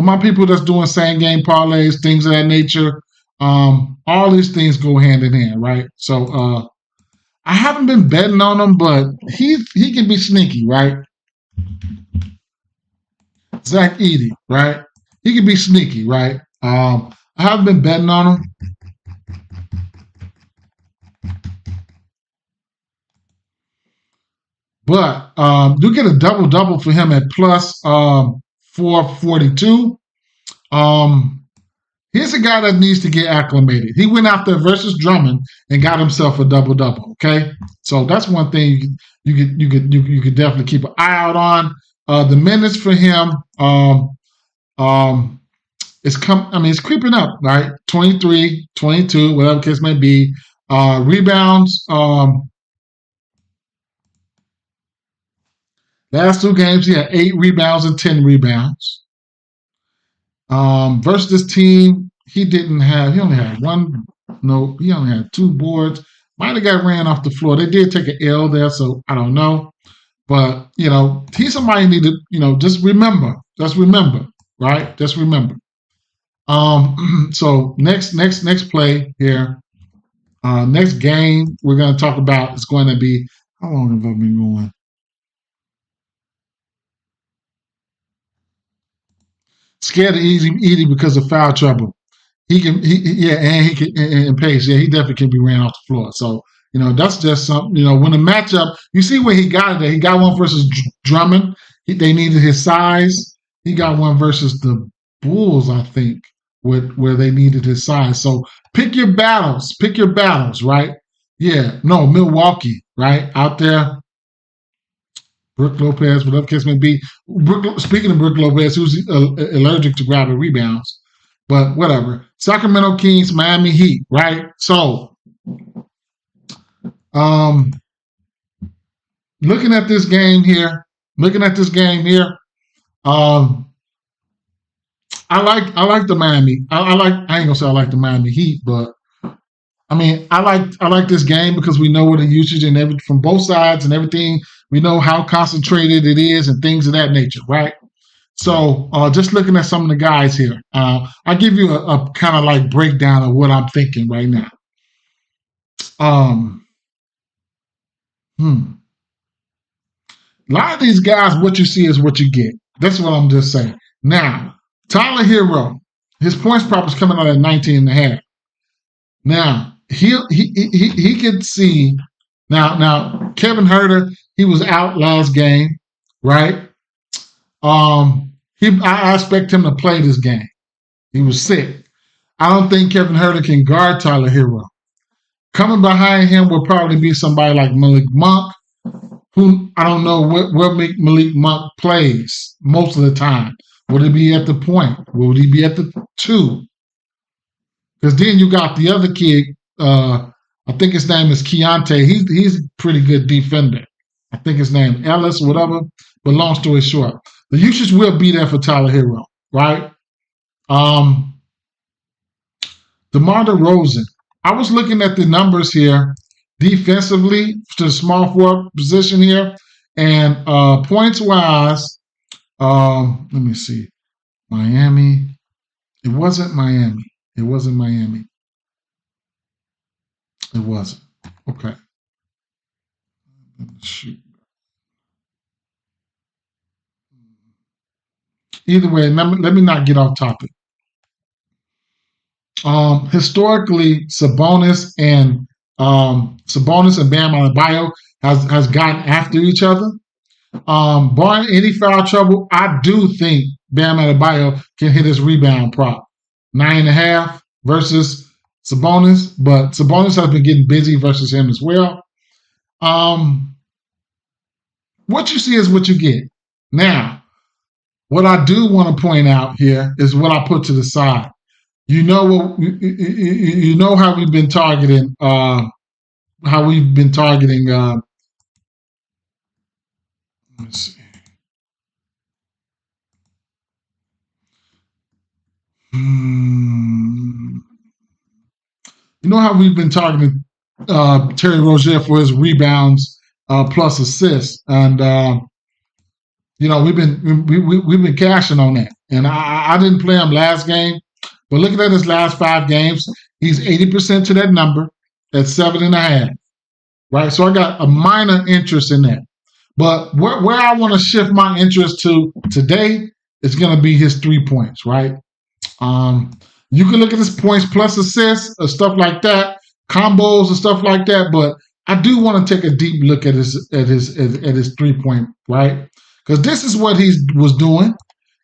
my people that's doing same game parlays, things of that nature. All these things go hand in hand, right? So I haven't been betting on him, but he can be sneaky, right? Zach Edey, right? He can be sneaky, right? I haven't been betting on him. But you get a double for him at plus 442. Here's a guy that needs to get acclimated. He went out there versus Drummond and got himself a double. Okay, so that's one thing you could definitely keep an eye out on. The minutes for him, it's it's creeping up, right? 23, 22, whatever the case may be. Rebounds. Last 2 games, he had 8 rebounds and 10 rebounds. Versus this team, he only had he only had 2 boards. Might have got ran off the floor. They did take an L there, so I don't know. But, he's somebody you need to, just remember, right? Just remember. So next play here, next game we're going to talk about is going to be, how long have I been going? Scared of Edey because of foul trouble. He can, and he can, and pace. Yeah, he definitely can be ran off the floor. So, that's just something. When the matchup, you see where he got it. There. He got one versus Drummond. They needed his size. He got one versus the Bulls, I think, where they needed his size. So pick your battles. Pick your battles, right? Yeah. No, Milwaukee, right out there. Brook Lopez, whatever case may be. Speaking of Brook Lopez, who's allergic to grabbing rebounds, but whatever. Sacramento Kings, Miami Heat, right? So, looking at this game here, I like the Miami. I ain't gonna say I like the Miami Heat, but I like this game because we know what the usage and everything from both sides and everything. We know how concentrated it is and things of that nature, right? So just looking at some of the guys here, I'll give you a kind of like breakdown of what I'm thinking right now. A lot of these guys, what you see is what you get. That's what I'm just saying. Now, Tyler Hero, his points prop is coming out at 19.5. Now, he could see now Kevin Huerter, he was out last game, right? I expect him to play this game. He was sick. I don't think Kevin Huerter can guard Tyler Hero. Coming behind him will probably be somebody like Malik Monk, who I don't know where Malik Monk plays most of the time. Would he be at the point? Would he be at the 2? Because then you got the other kid, I think his name is Keontae. He's a pretty good defender. I think his name Ellis, whatever. But long story short, the usage will be there for Tyler Hero, right? DeMar DeRozan. I was looking at the numbers here defensively to the small forward position here, and points wise, let me see. Miami. It wasn't Miami. It wasn't. Okay. Shoot. Either way, let me not get off topic. Historically, Sabonis and Bam Adebayo has gotten after each other. Barring any foul trouble, I do think Bam Adebayo can hit his rebound prop. 9.5 versus Sabonis, but Sabonis has been getting busy versus him as well. What you see is what you get. Now, What I do want to point out here is what I put to the side. You know what? You know how we've been targeting. How we've been targeting. Let's see. You know how we've been targeting Terry Rozier for his rebounds plus assists, and we've been cashing on that. And I didn't play him last game, but looking at his last 5 games, he's 80% to that number at 7.5. Right, so I got a minor interest in that. But where I want to shift my interest to today is going to be his 3 points. Right. You can look at his points plus assists or stuff like that, combos and stuff like that. But I do want to take a deep look at his 3-point, right? Because this is what he was doing,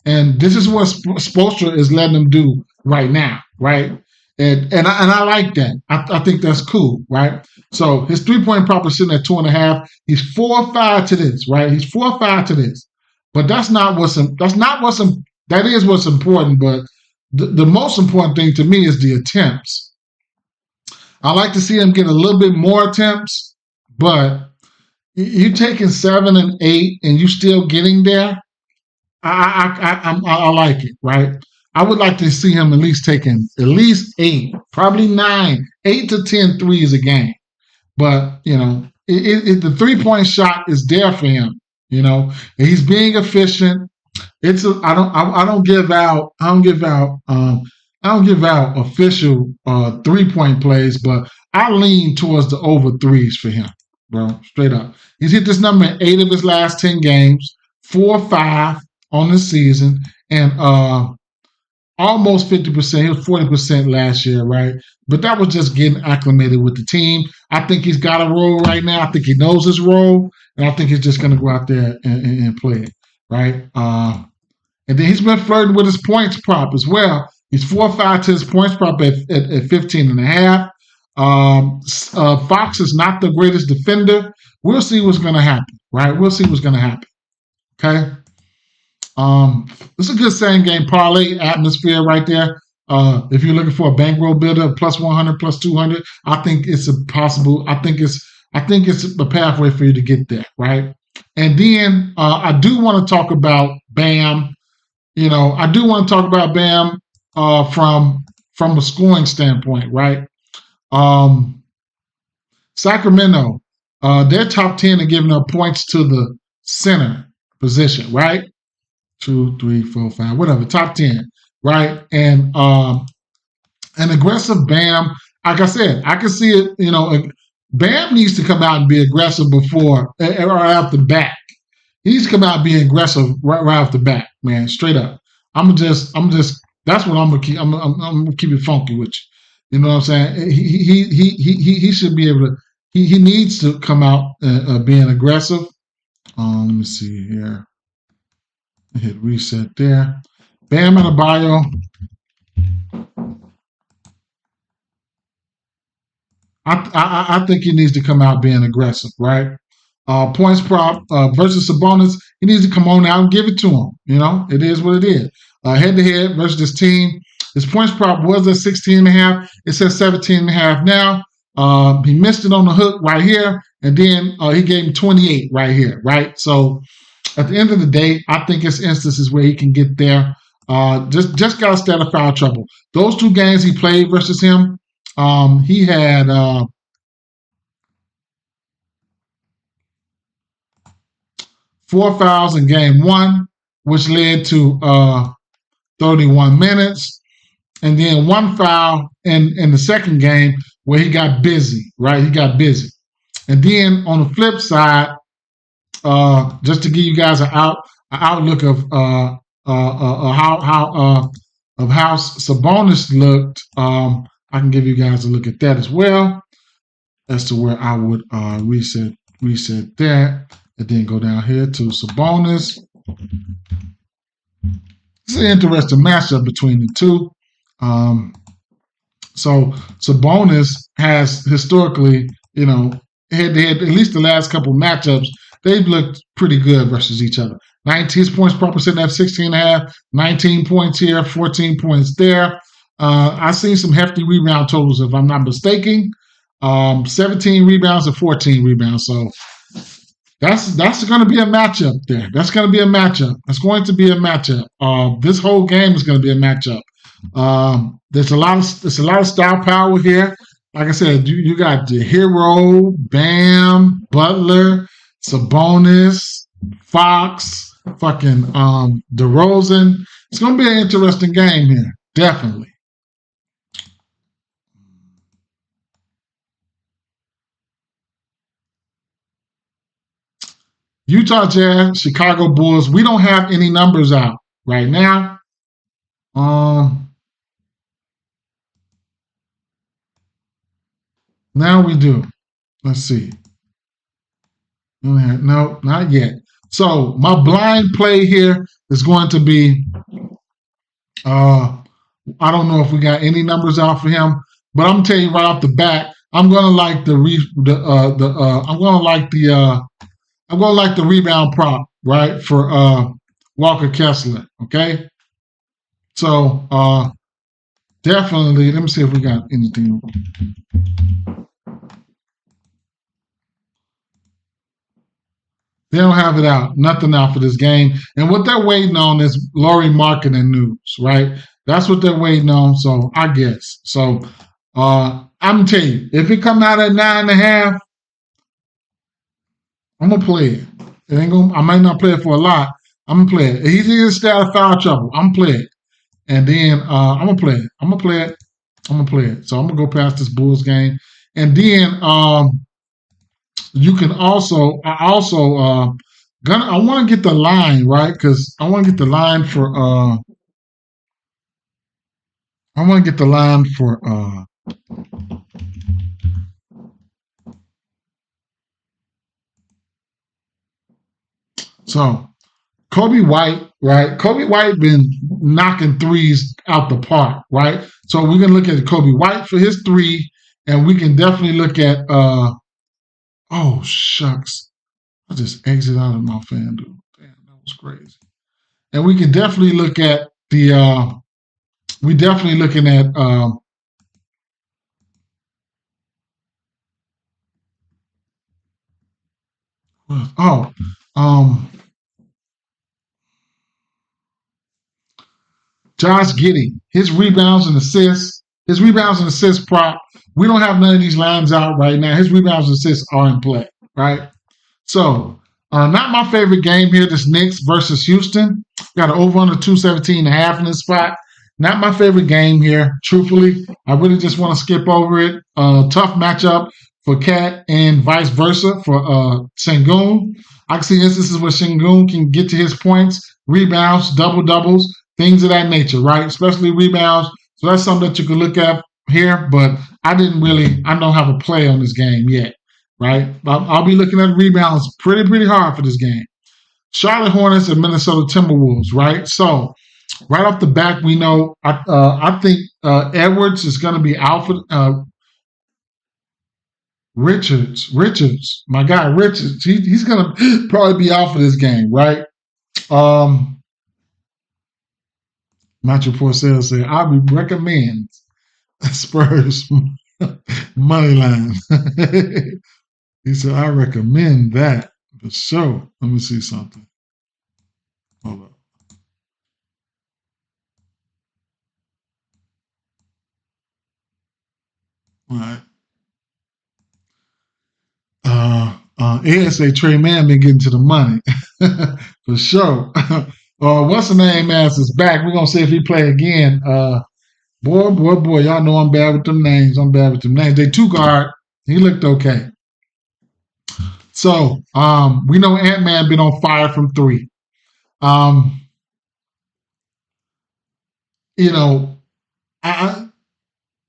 and this is what Spoelstra is letting him do right now, right? And I like that. I think that's cool, right? So his 3-point prop is sitting at 2.5. He's 4 or 5 to this, right? He's 4 or 5 to this, but that is what's important, but the most important thing to me is the attempts. I like to see him get a little bit more attempts, but you taking 7 and 8 and you still getting there. I like it, right? I would like to see him at least taking at least 8, probably 9, 8 to 10 threes a game. But the 3-point shot is there for him. And he's being efficient. I don't give out official 3-point plays, but I lean towards the over 3s for him, bro. Straight up. He's hit this number in 8 of his last 10 games, 4 or 5 on the season, and almost 50%. He was 40% last year, right? But that was just getting acclimated with the team. I think he's got a role right now. I think he knows his role, and I think he's just going to go out there and play it, right? And then he's been flirting with his points prop as well. He's 4 or 5 to his points prop at 15.5. Fox is not the greatest defender. We'll see what's going to happen, right? We'll see what's going to happen. Okay. It's a good same game parlay atmosphere right there. If you're looking for a bankroll builder, plus 100, plus 200, I think it's a possible. I think it's a pathway for you to get there, right? And then I do want to talk about Bam. I do want to talk about Bam from a scoring standpoint, right? Sacramento, they're top 10 in giving up points to the center position, right? 2, 3, 4, 5, whatever, top 10, right? And an aggressive Bam, like I said, I can see it. Bam needs to come out and be aggressive before or out the back. He needs to come out and be aggressive right off the bat, man. Straight up. I'm just. That's what I'm gonna keep. I'm gonna keep it funky with you. You know what I'm saying? He should be able to. He needs to come out being aggressive. Let me see here. Hit reset there. Bam Adebayo. I think he needs to come out being aggressive, right? Points prop versus Sabonis, he needs to come on out and give it to him. It is what it is. Head-to-head versus this team. His points prop was at 16.5. It says 17.5 now. He missed it on the hook right here, and then he gave him 28 right here, right? So at the end of the day, I think it's instances where he can get there. Just got to stay out of foul trouble. Those 2 games he played versus him, he had 4 fouls in game 1, which led to 31 minutes, and then 1 foul in the second game where he got busy, right? He got busy. And then on the flip side, just to give you guys an outlook of how Sabonis looked, I can give you guys a look at that as well, as to where I would reset that, and then go down here to Sabonis. It's an interesting matchup between the two. So Sabonis has historically, head-to-head, at least the last couple matchups, they've looked pretty good versus each other. 19 points per percent at 16.5, 19 points here, 14 points there. I've seen some hefty rebound totals, if I'm not mistaken. 17 rebounds and 14 rebounds. So that's going to be a matchup there. That's going to be a matchup. It's going to be a matchup. This whole game is going to be a matchup. There's a lot of star power here. Like I said, you got the Hero, Bam, Butler, Sabonis, Fox, fucking DeRozan. It's going to be an interesting game here, definitely. Utah Jazz, Chicago Bulls. We don't have any numbers out right now. Now we do. Let's see. No, not yet. So my blind play here is going to be. I don't know if we got any numbers out for him, but I'm gonna tell you right off the bat, I'm gonna like the rebound prop, right, for Walker Kessler. Okay. So definitely, let me see if we got anything. They don't have it out, nothing out for this game. And what they're waiting on is Laurie marketing news, right? That's what they're waiting on. So I guess. So I'm gonna tell you, if it come out at 9.5, I'm gonna play it. It ain't gonna. I might not play it for a lot. I'm gonna play it. He's gonna stay out of foul trouble. I'm gonna play it, and then I'm gonna play it. I'm gonna play it. I'm gonna play it. So I'm gonna go past this Bulls game, and then you can also. I want to get the line right because I want to get the line for. I want to get the line for. So Kobe White, right? Kobe White been knocking threes out the park, right? So we're gonna look at Kobe White for his three, and we can definitely look at oh shucks. I just exit out of my FanDuel. Damn, that was crazy. And we can definitely look at the we definitely looking at Josh Giddey, his rebounds and assists prop. We don't have none of these lines out right now. His rebounds and assists are in play, right? So, not my favorite game here. This Knicks versus Houston. Got an over under 217.5 in this spot. Not my favorite game here, truthfully. I really just want to skip over it. Tough matchup for Cat and vice versa for Sengun. I can see instances where Sengun can get to his points, rebounds, double-doubles, things of that nature, right? Especially rebounds. So that's something that you can look at here, but I don't have a play on this game yet, right? I'll be looking at rebounds pretty hard for this game. Charlotte Hornets and Minnesota Timberwolves, right? So right off the bat, we know I think Edwards is going to be out for Richards, my guy Richards, he's going to probably be out for this game, right? Matthew Porcel said, I would recommend Spurs money line. He said, I recommend that for sure. Let me see something. Hold up. All right. Ed say Trey Mann been getting to the money for sure. What's the name? Ass is back. We're gonna see if he play again. Boy, y'all know I'm bad with them names. They two guard. He looked okay. So we know Ant-Man been on fire from three.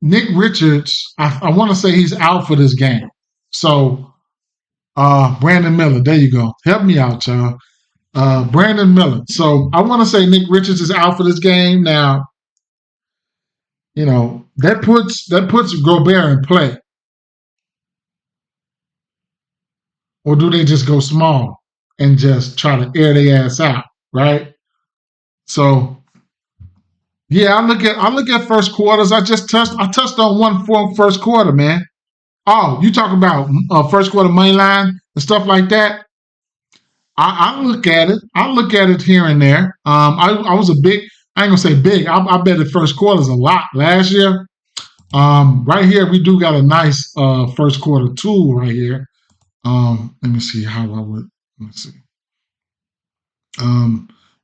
Nick Richards, I want to say he's out for this game. So Brandon Miller, there you go. Help me out, y'all. Brandon Miller. So I want to say Nick Richards is out for this game. Now, that puts Gobert in play. Or do they just go small and just try to air their ass out, right? So yeah, I look at first quarters. I touched on one for first quarter, man. Oh, you talk about first quarter money line and stuff like that. I look at it. I look at it here and there. I was a big. I ain't gonna say big. I bet the first quarters a lot last year. Right here we do got a nice first quarter tool right here. Let me see how I would. Let's see.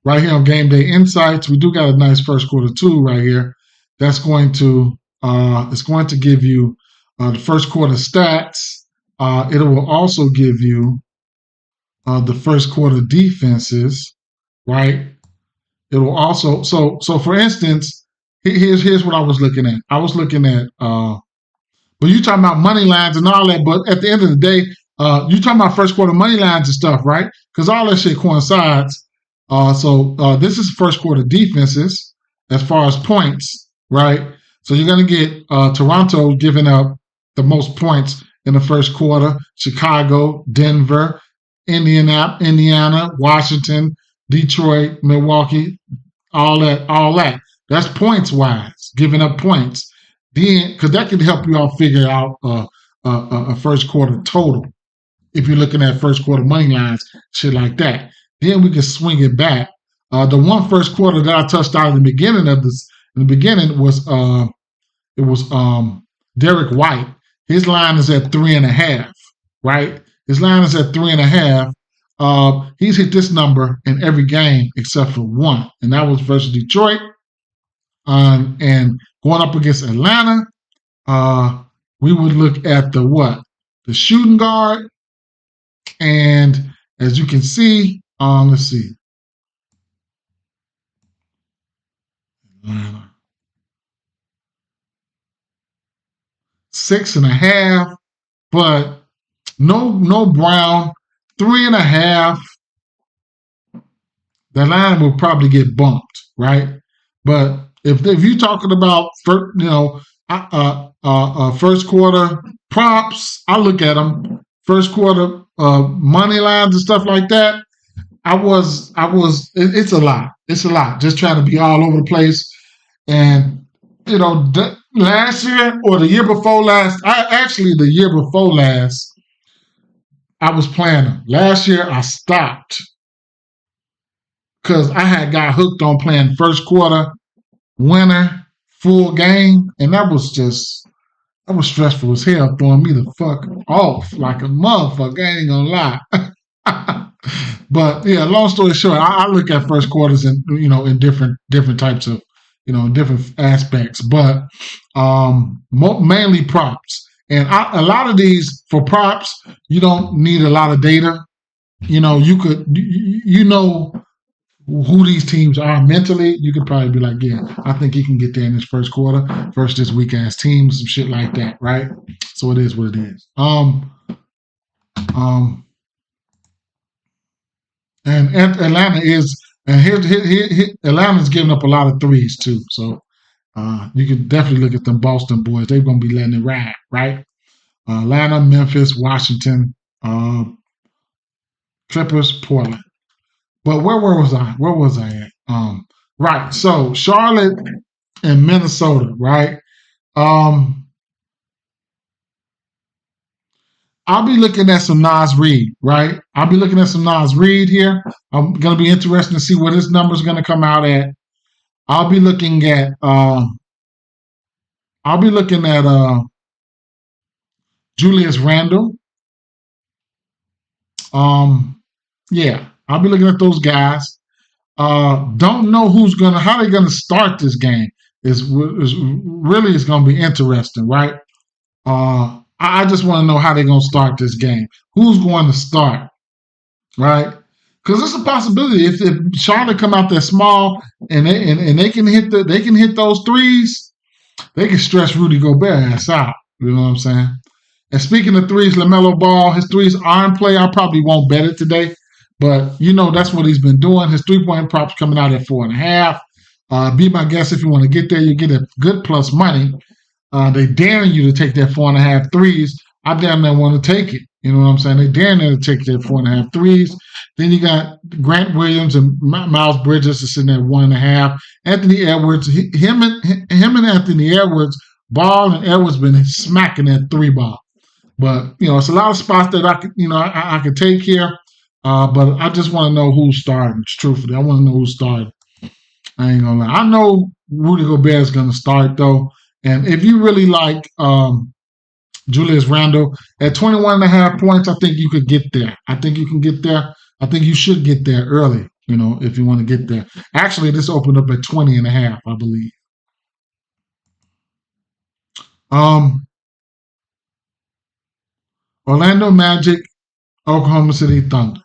Right here on Game Day Insights, we do got a nice first quarter tool right here. That's going to it's going to give you the first quarter stats. It will also give you the first quarter defenses, right? It will also so for instance, here's what I was looking at. I was looking at but you talking about money lines and all that, but at the end of the day, you talking about first quarter money lines and stuff, right? Because all that shit coincides. So this is first quarter defenses as far as points, right? So you're going to get Toronto giving up the most points in the first quarter, Chicago, Denver, Indiana, Washington, Detroit, Milwaukee, all that. That's points wise, giving up points. Then, because that can help you all figure out a first quarter total. If you're looking at first quarter money lines, shit like that. Then we can swing it back. The one first quarter that I touched on in the beginning of this, in the beginning was Derek White. His line is at 3.5, right? His line is at 3.5. He's hit this number in every game except for one, and that was versus Detroit. And going up against Atlanta, we would look at the shooting guard, and as you can see, let's see. Atlanta. 6.5, but no Brown. 3.5. The line will probably get bumped, right? But if you're talking about first quarter props, I look at them. First quarter money lines and stuff like that. It's a lot. It's a lot. Just trying to be all over the place. And, last year or the year before last, the year before last, I was playing them. Last year, I stopped because I got hooked on playing first quarter, winner, full game. And that was stressful as hell, throwing me the fuck off like a motherfucker. I ain't gonna lie. But yeah, long story short, I look at first quarters in different types of different aspects, but mainly props. And a lot of these for props, you don't need a lot of data. You could who these teams are mentally. You could probably be like, yeah, I think he can get there in this first quarter versus this weak ass team, some shit like that, right? So it is what it is. And Atlanta is, and Atlanta's giving up a lot of threes too. So you can definitely look at them Boston boys. They're gonna be letting it ride, right? Atlanta, Memphis, Washington, Clippers, Portland. But where was I? Where was I at? Right. So Charlotte and Minnesota, right? I'll be looking at some Nas Reed, right? I'll be looking at some Nas Reed here. I'm going to be interested to see what his number is going to come out at. I'll be looking at Julius Randle. Yeah, I'll be looking at those guys. Don't know how they're gonna start this game. It's going to be interesting, right? I just want to know how they're going to start this game. Who's going to start, right? Because it's a possibility if Charlotte come out there small and they can hit those threes, they can stress Rudy Gobert ass out. You know what I'm saying? And speaking of threes, LaMelo Ball, his threes are in play. I probably won't bet it today, but that's what he's been doing. His 3-point props coming out at 4.5. Be my guest if you want to get there. You get a good plus money. They daring you to take that 4.5 threes I damn near want to take it. You know what I'm saying? They damn near take their 4.5 threes. Then you got Grant Williams and Miles Bridges is sitting at 1.5. Anthony Edwards, him and Anthony Edwards, Ball and Edwards been smacking that three ball. But it's a lot of spots that I could, I could take here. But I just want to know who's starting. Truthfully, I want to know who's starting. I ain't gonna lie. I know Rudy Gobert is gonna start though. And if you really like Julius Randle at 21.5 points, I think you could get there. I think you can get there. I think you should get there early, if you want to get there. Actually, this opened up at 20.5, I believe. Orlando Magic, Oklahoma City Thunder.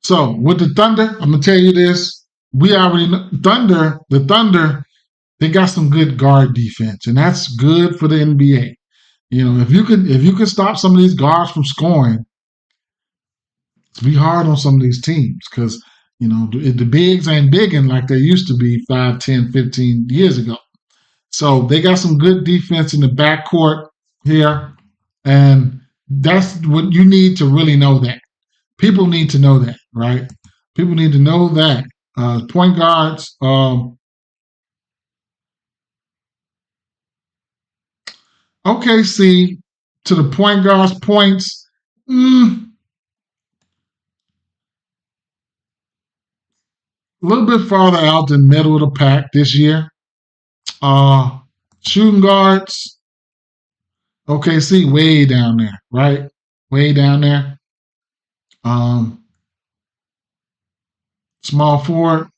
So with the Thunder, I'm gonna tell you this. We already know the Thunder, they got some good guard defense, and that's good for the NBA. If you can stop some of these guards from scoring, it's be hard on some of these teams because the bigs ain't bigging like they used to be 5, 10, 15 years ago. So they got some good defense in the backcourt here, and that's what you need to really know that. People need to know that, right? People need to know that. Point guards, OKC to the point guards points, a little bit farther out than middle of the pack this year. Shooting guards, OKC way down there, right? Way down there. Small forward.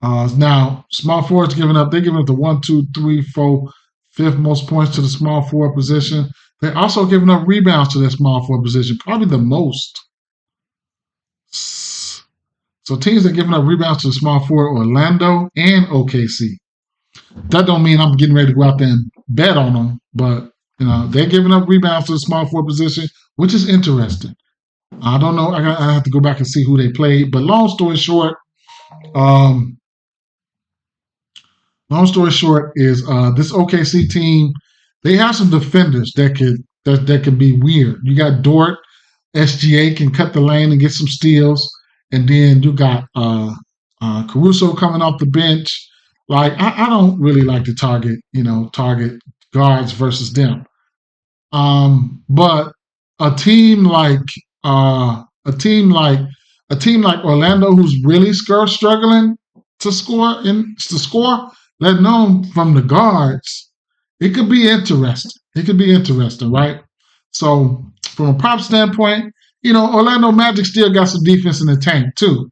Now, small forwards they're giving up the 1, 2, 3, 4, fifth most points to the small forward position. They're also giving up rebounds to that small forward position, probably the most. So teams that are giving up rebounds to the small forward, Orlando and OKC. That don't mean I'm getting ready to go out there and bet on them, but they're giving up rebounds to the small forward position, which is interesting. I don't know. I have to go back and see who they played. But long story short is this OKC team. They have some defenders that could be weird. You got Dort, SGA can cut the lane and get some steals, and then you got Caruso coming off the bench. Like I don't really like to target guards versus them. But a team like Orlando, who's really struggling to score, let alone from the guards, it could be interesting. It could be interesting, right? So from a prop standpoint, Orlando Magic still got some defense in the tank too.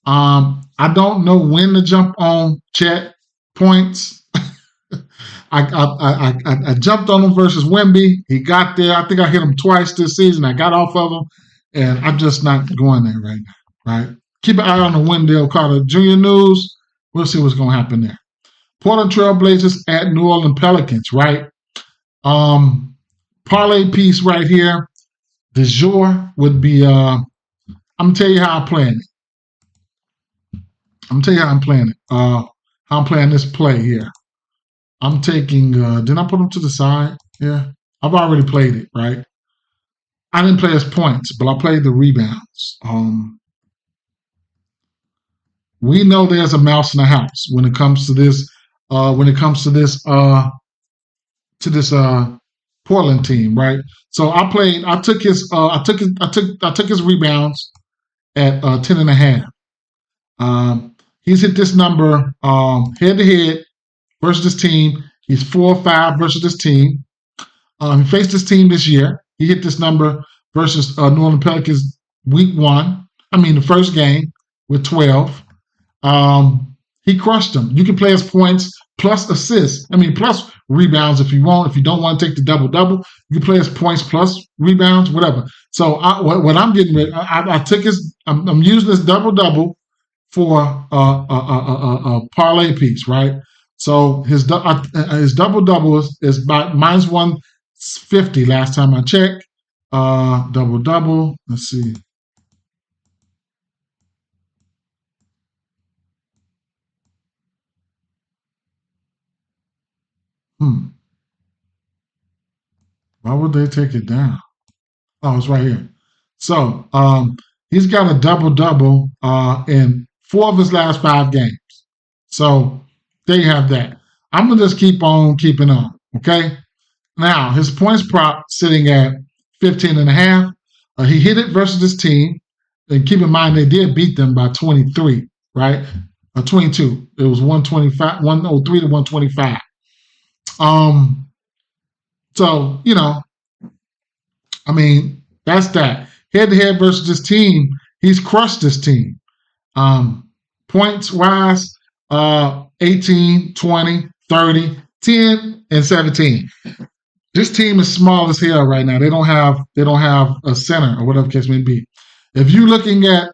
I don't know when to jump on Chet points. I jumped on him versus Wemby. He got there. I think I hit him twice this season. I got off of him, and I'm just not going there right now. Right? Keep an eye on the Wendell Carter Jr. news. We'll see what's going to happen there. Portland Trail Blazers at New Orleans Pelicans. Right? Parlay piece right here. De jour would be. I'm gonna tell you how I'm playing it. How I'm playing this play here. I'm taking, didn't I put them to the side? Yeah. I've already played it, right? I didn't play his points, but I played the rebounds. We know there's a mouse in the house when it comes to this, Portland team, right? So I took his rebounds at 10.5. He's hit this number head to head versus this team. He's 4-5 versus this team. He faced this team this year. He hit this number versus New Orleans Pelicans week 1. The first game with 12. He crushed them. You can play his points plus assists. Plus rebounds if you want. If you don't want to take the double-double, you can play his points plus rebounds, whatever. So what I'm getting ready, I took his. I'm using this double-double for a parlay piece, right? So his double-double is about minus 150 last time I checked. Double-double. Let's see. Why would they take it down? Oh, it's right here. So he's got a double-double in 4 of his last 5 games. So there you have that. I'm going to just keep on keeping on, okay? Now, his points prop sitting at 15.5. He hit it versus this team. And keep in mind, they did beat them by 23, right? 22. It was 125, 103 to 125. So, I mean, that's that. Head-to-head versus this team, he's crushed this team. Points-wise, 18, 20, 30, 10, and 17. This team is small as hell right now. They don't have a center or whatever the case may be. If you're looking at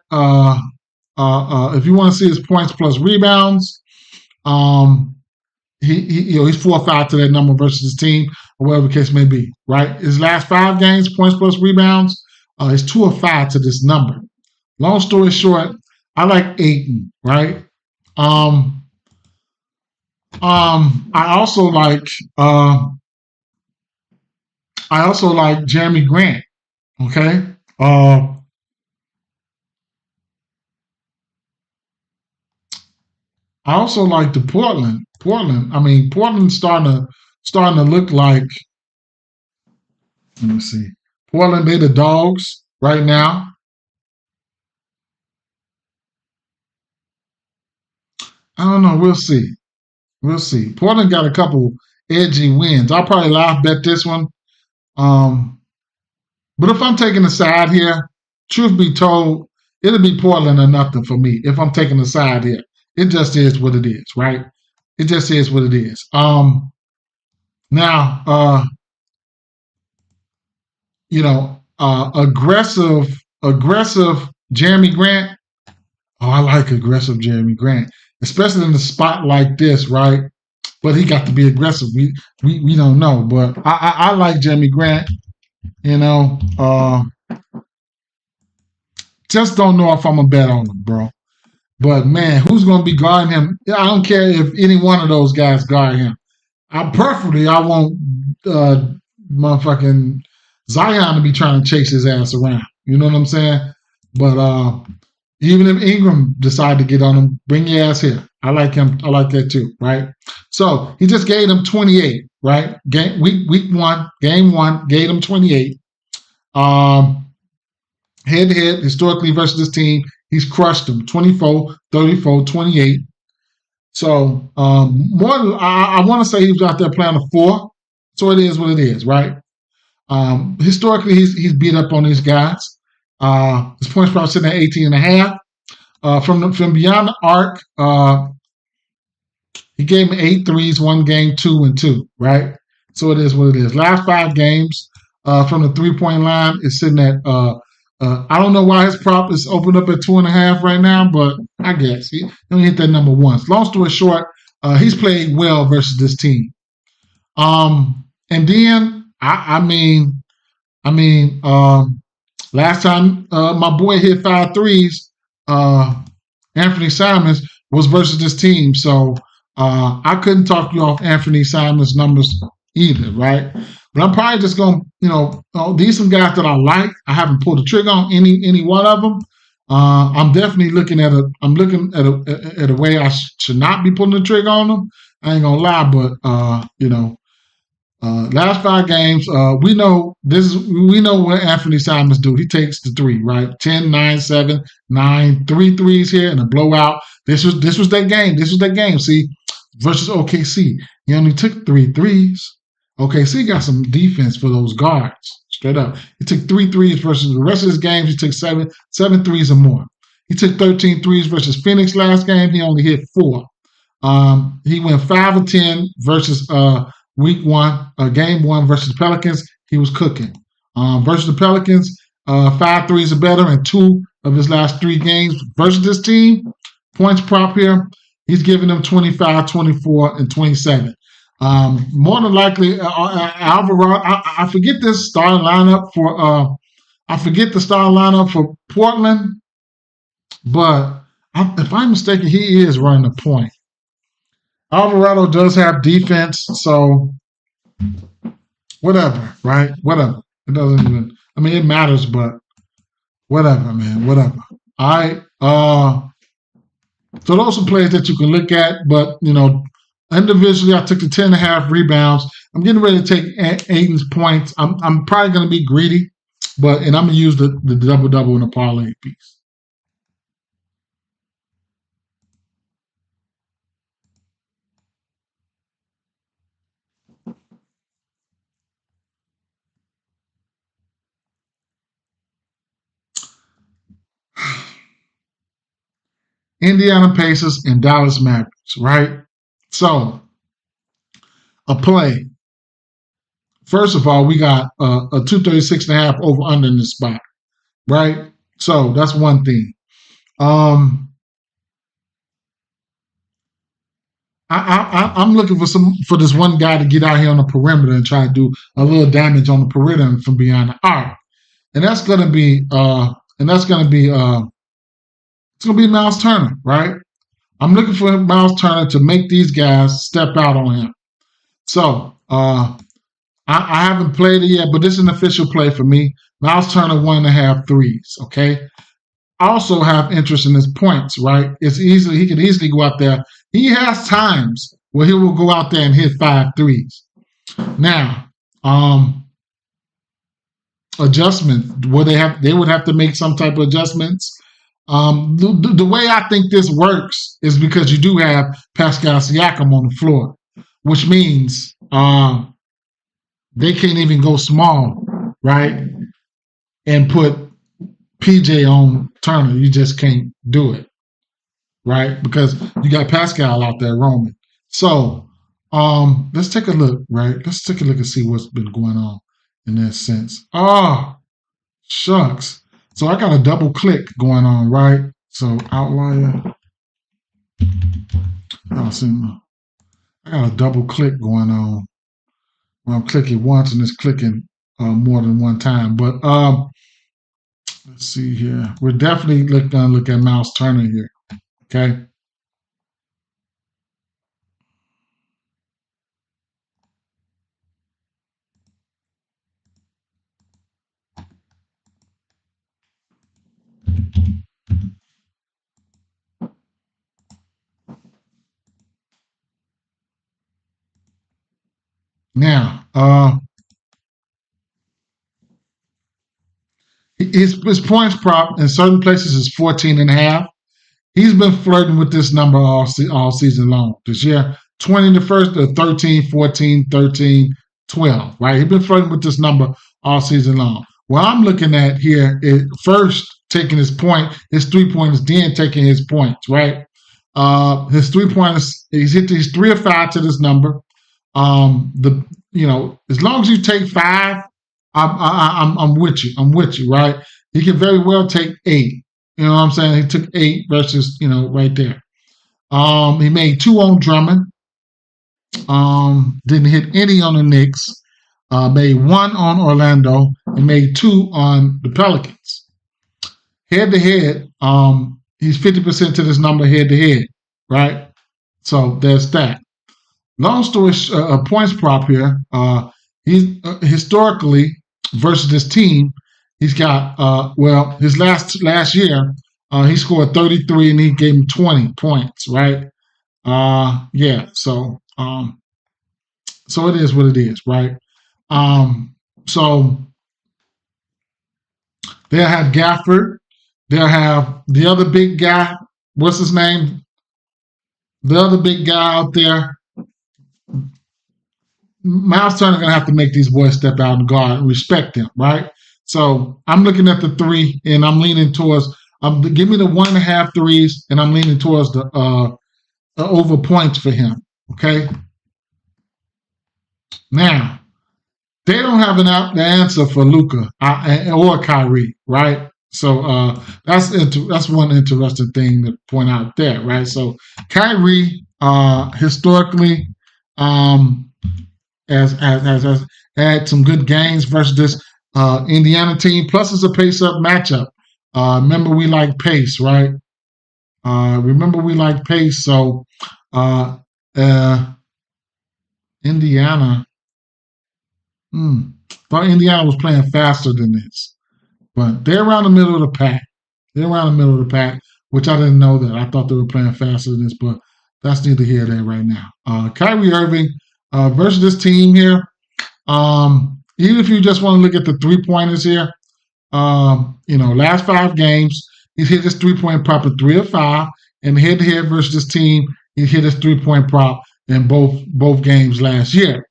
if you want to see his points plus rebounds, he's 4 or 5 to that number versus his team or whatever the case may be. Right? His last 5 games, points plus rebounds, is 2 or 5 to this number. Long story short, I like Ayton. Right? I also like Jeremy Grant. Okay. I also like the Portland. I mean, Portland's starting to look like. Let me see. Portland, they the dogs right now. I don't know. We'll see. Portland got a couple edgy wins. I'll probably live bet this one. But if I'm taking a side here, truth be told, it'll be Portland or nothing for me if I'm taking a side here. It just is what it is, right? It just is what it is. Now, aggressive Jeremy Grant. Oh, I like aggressive Jeremy Grant, especially in a spot like this, right? But he got to be aggressive. We don't know, but I like Jeremy Grant. Just don't know if I'm gonna bet on him, bro. But man, who's gonna be guarding him? I don't care if any one of those guys guard him. I want motherfucking Zion to be trying to chase his ass around. You know what I'm saying? But even if Ingram decide to get on him, bring your ass here. I like him. I like that too, right? So he just gave him 28, right? Week 1, game 1, gave him 28. Head-to-head, historically versus this team, he's crushed them 24, 34, 28. So I want to say he was out there playing a 4. So it is what it is, right? Historically, he's beat up on these guys. His points probably sitting at 18.5. From beyond the arc, he gave me 8 threes, 1 game, 2 and 2, right? So it is what it is. Last 5 games from the 3-point line is sitting at I don't know why his prop is opened up at 2.5 right now, but I guess he only hit that number once. Long story short, he's played well versus this team. And then last time my boy hit 5 threes, Anthony Simons was versus this team, so I couldn't talk you off Anthony Simons' numbers either, right? But I'm probably just going to, these some guys that I like. I haven't pulled the trigger on any one of them. I'm definitely looking at a way I should not be pulling the trigger on them. I ain't gonna lie, but last 5 games, we know what Anthony Simons do. He takes the 3, right? 10, 9, 7, 9, 3 threes here and a blowout. This was that game. See, versus OKC, he only took 3 threes. OKC got some defense for those guards, straight up. He took 3 threes versus the rest of his games. He took 7 threes or more. He took 13 threes versus Phoenix last game. He only hit 4. He went 5 of 10 versus week 1, game 1 versus the Pelicans. He was cooking. Versus the Pelicans, 5 threes or better in 2 of his last 3 games. Versus this team, points prop here, he's giving them 25, 24, and 27. More than likely, Alvarado. I forget this starting lineup for. I forget the starting lineup for Portland, but if I'm mistaken, he is running the point. Alvarado does have defense, so Whatever, right? Whatever. It doesn't even. I mean, it matters, but whatever, man. Whatever. All right. So those are players that you can look at, but individually, I took the 10.5 rebounds. I'm getting ready to take Aiden's points. I'm probably going to be greedy, and I'm going to use the double double in the parlay piece. Indiana Pacers and Dallas Mavericks, right? So a play. First of all, we got a 236.5 over under in this spot, right? So that's one thing. I'm looking for this one guy to get out here on the perimeter and try to do a little damage on the perimeter from beyond the arc, and that's gonna be it's gonna be Miles Turner, right? I'm looking for Miles Turner to make these guys step out on him. So I haven't played it yet, but this is an official play for me. Miles Turner 1.5 threes. Okay. I also have interest in his points, right? He can easily go out there. He has times where he will go out there and hit 5 threes. Now, adjustment. They would have to make some type of adjustments. The way I think this works is because you do have Pascal Siakam on the floor, which means they can't even go small, right? And put PJ on Turner. You just can't do it, right? Because you got Pascal out there roaming. So let's take a look, right? Let's take a look and see what's been going on in that sense. Oh, shucks. So I got a double click going on, right? So outlier. I got a double click going on. Well, I'm clicking once and it's clicking more than one time. But let's see here. We're definitely going to look at Miles Turner here. Okay. Now, his points prop in certain places is 14.5. He's been flirting with this number all season long. This year, 20 in the first, 13, 14, 13, 12, right? He's been flirting with this number all season long. What I'm looking at here is first taking his 3-pointers, then taking his points, right? His 3-pointers, he's hit these 3 or 5 to this number. As long as you take 5, I'm with you. I'm with you, right? He can very well take 8. You know what I'm saying? He took 8 versus, right there. He made 2 on Drummond. Didn't hit any on the Knicks. Made 1 on Orlando and made 2 on the Pelicans. Head to head, he's 50% to this number head to head, right? So there's that. Long story points prop here. He's historically versus this team, he's got his last year he scored 33 and he gave him 20 points, right? Yeah. So it is what it is, right? So they'll have Gafford. They'll have the other big guy. What's his name? The other big guy out there. Miles Turner gonna have to make these boys step out and guard and respect them, right? So I'm looking at the 3 and I'm leaning towards. Give me the 1.5 threes, and I'm leaning towards the over points for him. Okay. Now they don't have the answer for Luka or Kyrie, right? So that's one interesting thing to point out there, right? So Kyrie historically has had some good games versus this Indiana team. Plus, it's a pace-up matchup. Remember, we like pace, right? So Indiana Thought Indiana was playing faster than this, but they're around the middle of the pack. They're around the middle of the pack, which I didn't know that. I thought they were playing faster than this, but that's neither here nor there right now. Kyrie Irving versus this team here. Even if you just want to look at the 3-pointers here, last 5 games, he's hit his 3-point prop of 3 of 5, and head-to-head versus this team, he hit his 3-point prop in both games last year.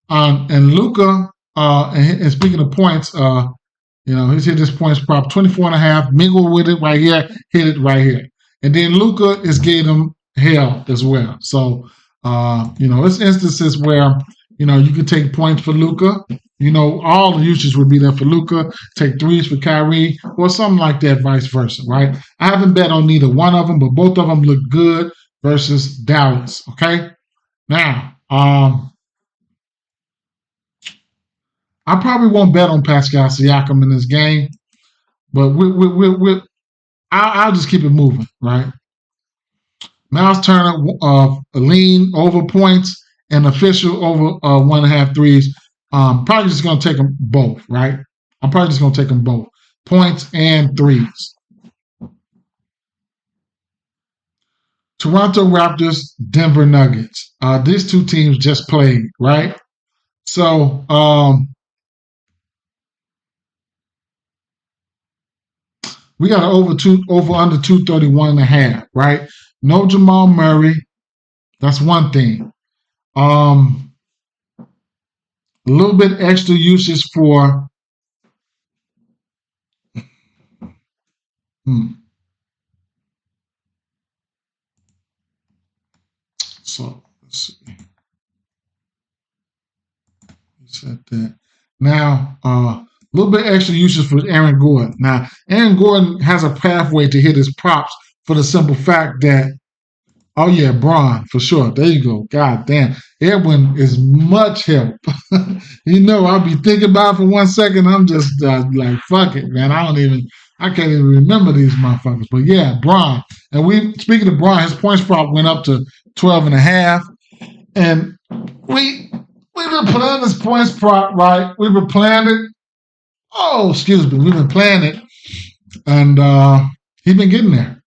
And Luka, and speaking of points, he's hit his points prop 24.5, mingle with it right here, hit it right here. And then Luka is getting him hell as well. So, it's instances where, you could take points for Luka. All the usage would be there for Luka, take 3s for Kyrie, or something like that, vice versa, right? I haven't bet on neither one of them, but both of them look good versus Dallas, okay? Now, I probably won't bet on Pascal Siakam in this game, but I'll just keep it moving, right? Miles Turner, a lean over points and official over 1.5 threes. Probably just going to take them both, right? I'm probably just going to take them both, points and threes. Toronto Raptors, Denver Nuggets. These two teams just played, right? So, we got an over under 231.5, right? No Jamal Murray. That's one thing. A little bit extra usage for So let's see. Set that. Now, a little bit extra usage for Aaron Gordon. Now, Aaron Gordon has a pathway to hit his props for the simple fact that, oh yeah, Braun, for sure. There you go. God damn. Edwin is much help. I'll be thinking about it for 1 second. I'm just like, fuck it, man. I can't even remember these motherfuckers. But yeah, Braun. And speaking of Braun, his points prop went up to 12.5. And we've been playing this points prop, right? We've been playing it. Oh, excuse me. We've been playing it. And he's been getting there.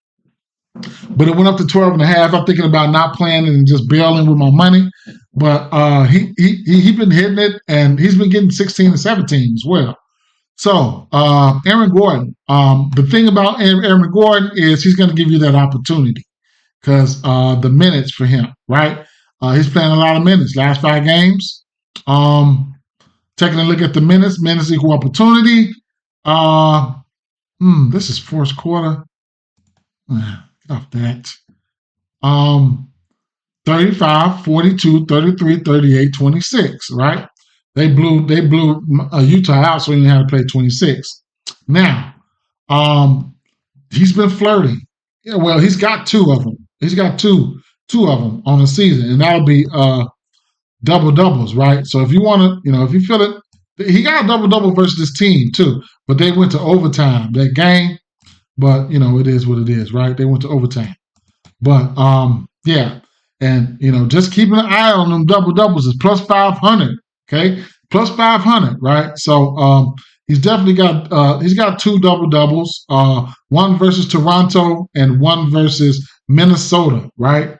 But it went up to 12.5. I'm thinking about not playing it and just bailing with my money. But he's been hitting it, and he's been getting 16 and 17 as well. So, Aaron Gordon. The thing about Aaron Gordon is he's going to give you that opportunity because the minutes for him, right? He's playing a lot of minutes. Last 5 games. Taking a look at the minutes equal opportunity. This is fourth quarter. Get off that. 35, 42, 33, 38, 26, right? They blew Utah out, so he didn't have to play 26. Now, he's been flirting. Yeah, well, he's got 2 of them. He's got two of them on the season, and that'll be double-doubles, right? So if you want to, if you feel it, he got a double-double versus this team, too. But they went to overtime that game. But, it is what it is, right? They went to overtime. But, yeah. And, just keeping an eye on them double-doubles is plus 500, okay? Plus 500, right? So, he's definitely got 2 double-doubles, one versus Toronto and one versus Minnesota, right?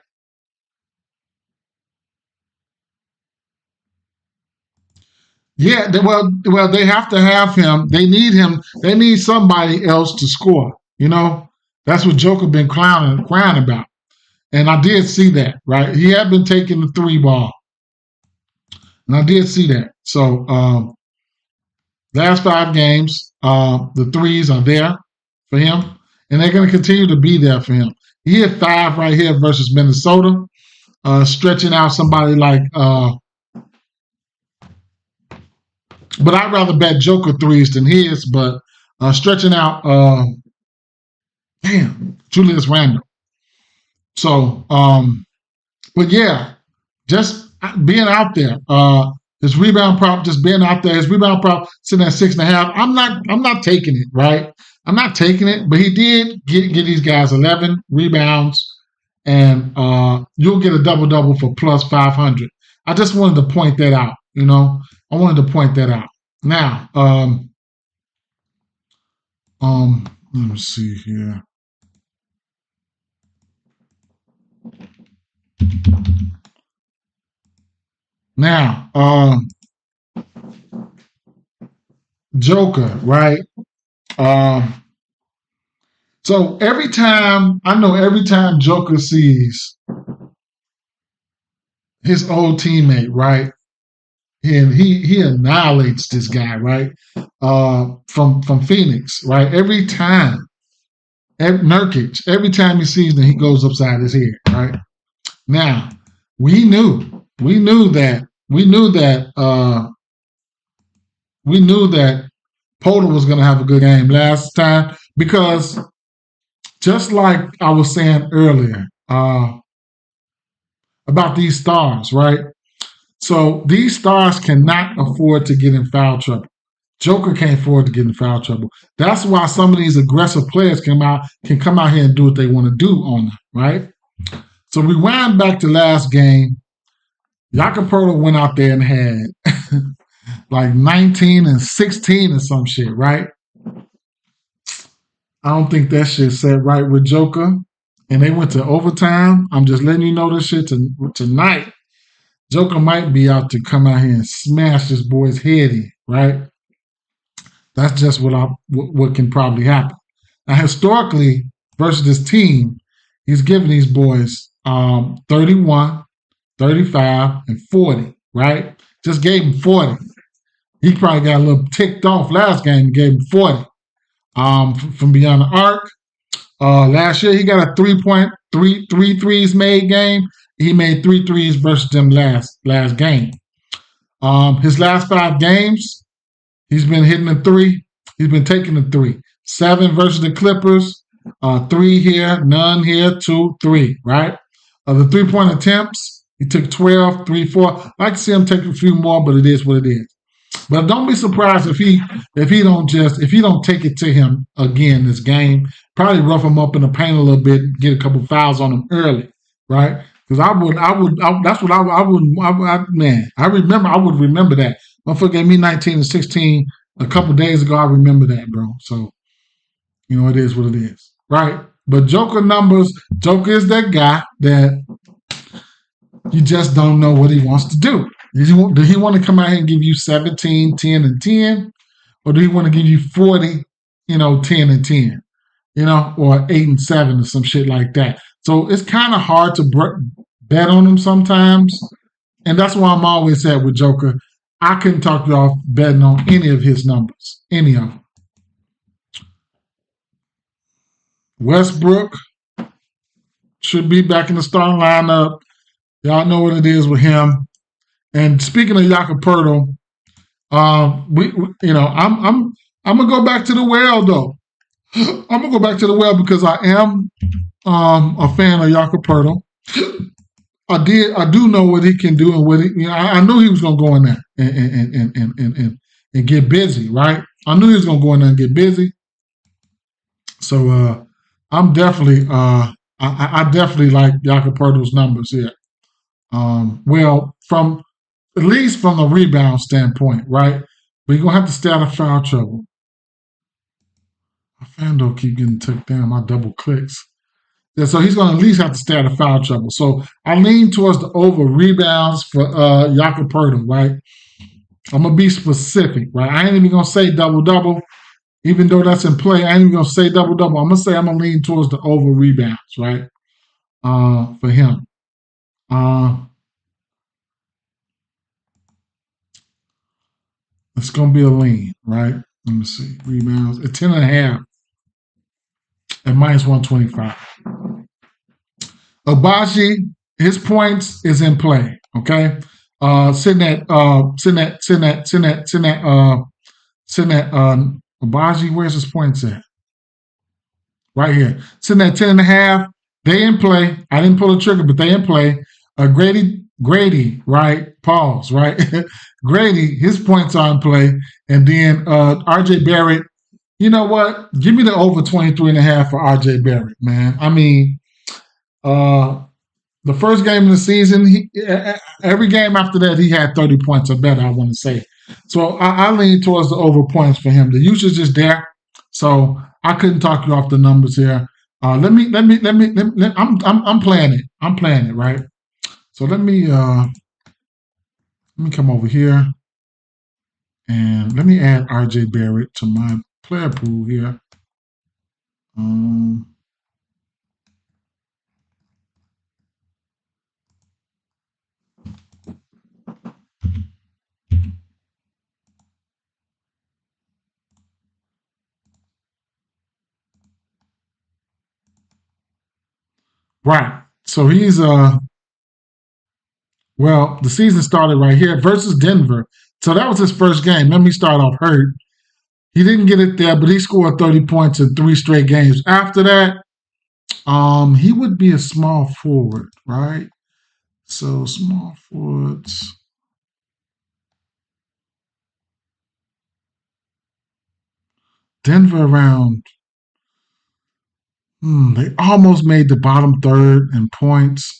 Yeah, well, they have to have him. They need him. They need somebody else to score. That's what Joker been crying about. And I did see that, right? He had been taking the 3 ball. And I did see that. So last 5 games, the 3s are there for him. And they're going to continue to be there for him. He hit 5 right here versus Minnesota, stretching out somebody like but I'd rather bet Joker 3s than his, but stretching out Julius Randle. So, but yeah, just being out there. His rebound prop just being out there. His rebound prop sitting at 6.5. I'm not taking it, right? I'm not taking it, but he did get these guys 11 rebounds, and you'll get a double-double for plus 500. I just wanted to point that out, I wanted to point that out. Now, let me see here. Now, Joker, right? So every time Joker sees his old teammate, right, and he annihilates this guy, right, from Phoenix, right. Every time, Nurkic, every time he sees him, he goes upside his head, right. Now, we knew that Porter was going to have a good game last time because just like I was saying earlier about these stars, right? So these stars cannot afford to get in foul trouble. Joker can't afford to get in foul trouble. That's why some of these aggressive players can come out here and do what they want to do on them, right? So we wind back to last game. Jakob went out there and had like 19 and 16 or some shit, right? I don't think that shit set right with Joker. And they went to overtime. I'm just letting you know this shit tonight. Joker might be out to come out here and smash this boy's head in, right? That's just what can probably happen. Now, historically, versus this team, he's given these boys 31, 35, and 40, right? Just gave him 40. He probably got a little ticked off last game and gave him 40 from beyond the arc. Last year, he got a 3 threes made game. He made 3 threes versus them last game. His last 5 games, he's been hitting the 3. He's been taking the 3. 7 versus the Clippers, 3 here, none here, 2, 3, right? The 3-point attempts, he took 12, 3, 4. I'd like to see him take a few more, but it is what it is. But don't be surprised if he don't take it to him again this game. Probably rough him up in the paint a little bit, get a couple fouls on him early, right? Because I would remember that. Motherfucker gave me 19 and 16 a couple days ago. I remember that, bro. So, it is what it is, right? But Joker numbers, Joker is that guy that you just don't know what he wants to do. Does he want to come out here and give you 17, 10, and 10? Or do he want to give you 40, 10 and 10? Or 8 and 7 or some shit like that. So it's kind of hard to bet on him sometimes. And that's why I'm always at with Joker. I couldn't talk you off betting on any of his numbers. Any of them. Westbrook should be back in the starting lineup. Y'all know what it is with him. And speaking of Jakob Poeltl, I'm gonna go back to the well though. I'm gonna go back to the well because I am a fan of Jakob Poeltl. I do know what he can do and what I knew he was gonna go in there and get busy, right? I knew he was gonna go in there and get busy. So I'm definitely I definitely like Jakob Poeltl's numbers here. Well, at least from the rebound standpoint, right? But you're gonna have to stay out of foul trouble. My fan don't keep getting took down. My double clicks. Yeah, so he's gonna at least have to stay out of foul trouble. So I lean towards the over rebounds for Jakob Poeltl, right? I'm gonna be specific, right? I ain't even gonna say double-double, even though that's in play. I ain't even gonna say double-double. I'm gonna lean towards the over rebounds, right? For him. It's going to be a lean, right? Let me see. Rebounds at 10.5 at minus 125. Obaji, his points is in play, okay? Sitting at Obaji, where's his points at? Right here. Sitting at 10.5. They in play. I didn't pull the trigger, but they in play. Grady, right? Pause, right? Grady, his points are in play. And then RJ Barrett, you know what? Give me the over 23.5 for RJ Barrett, man. I mean, the first game of the season, every game after that, he had 30 points or better, I want to say. So I lean towards the over points for him. The usage is there, so I couldn't talk you off the numbers here. I'm playing it. I'm playing it, right? So let me come over here and let me add RJ Barrett to my player pool here. Um, right. So he's well, the season started right here versus Denver. So that was his first game. Let me start off hurt. He didn't get it there, but he scored 30 points in 3 straight games. After that, he would be a small forward, right? So small forwards. Denver around. They almost made the bottom third in points.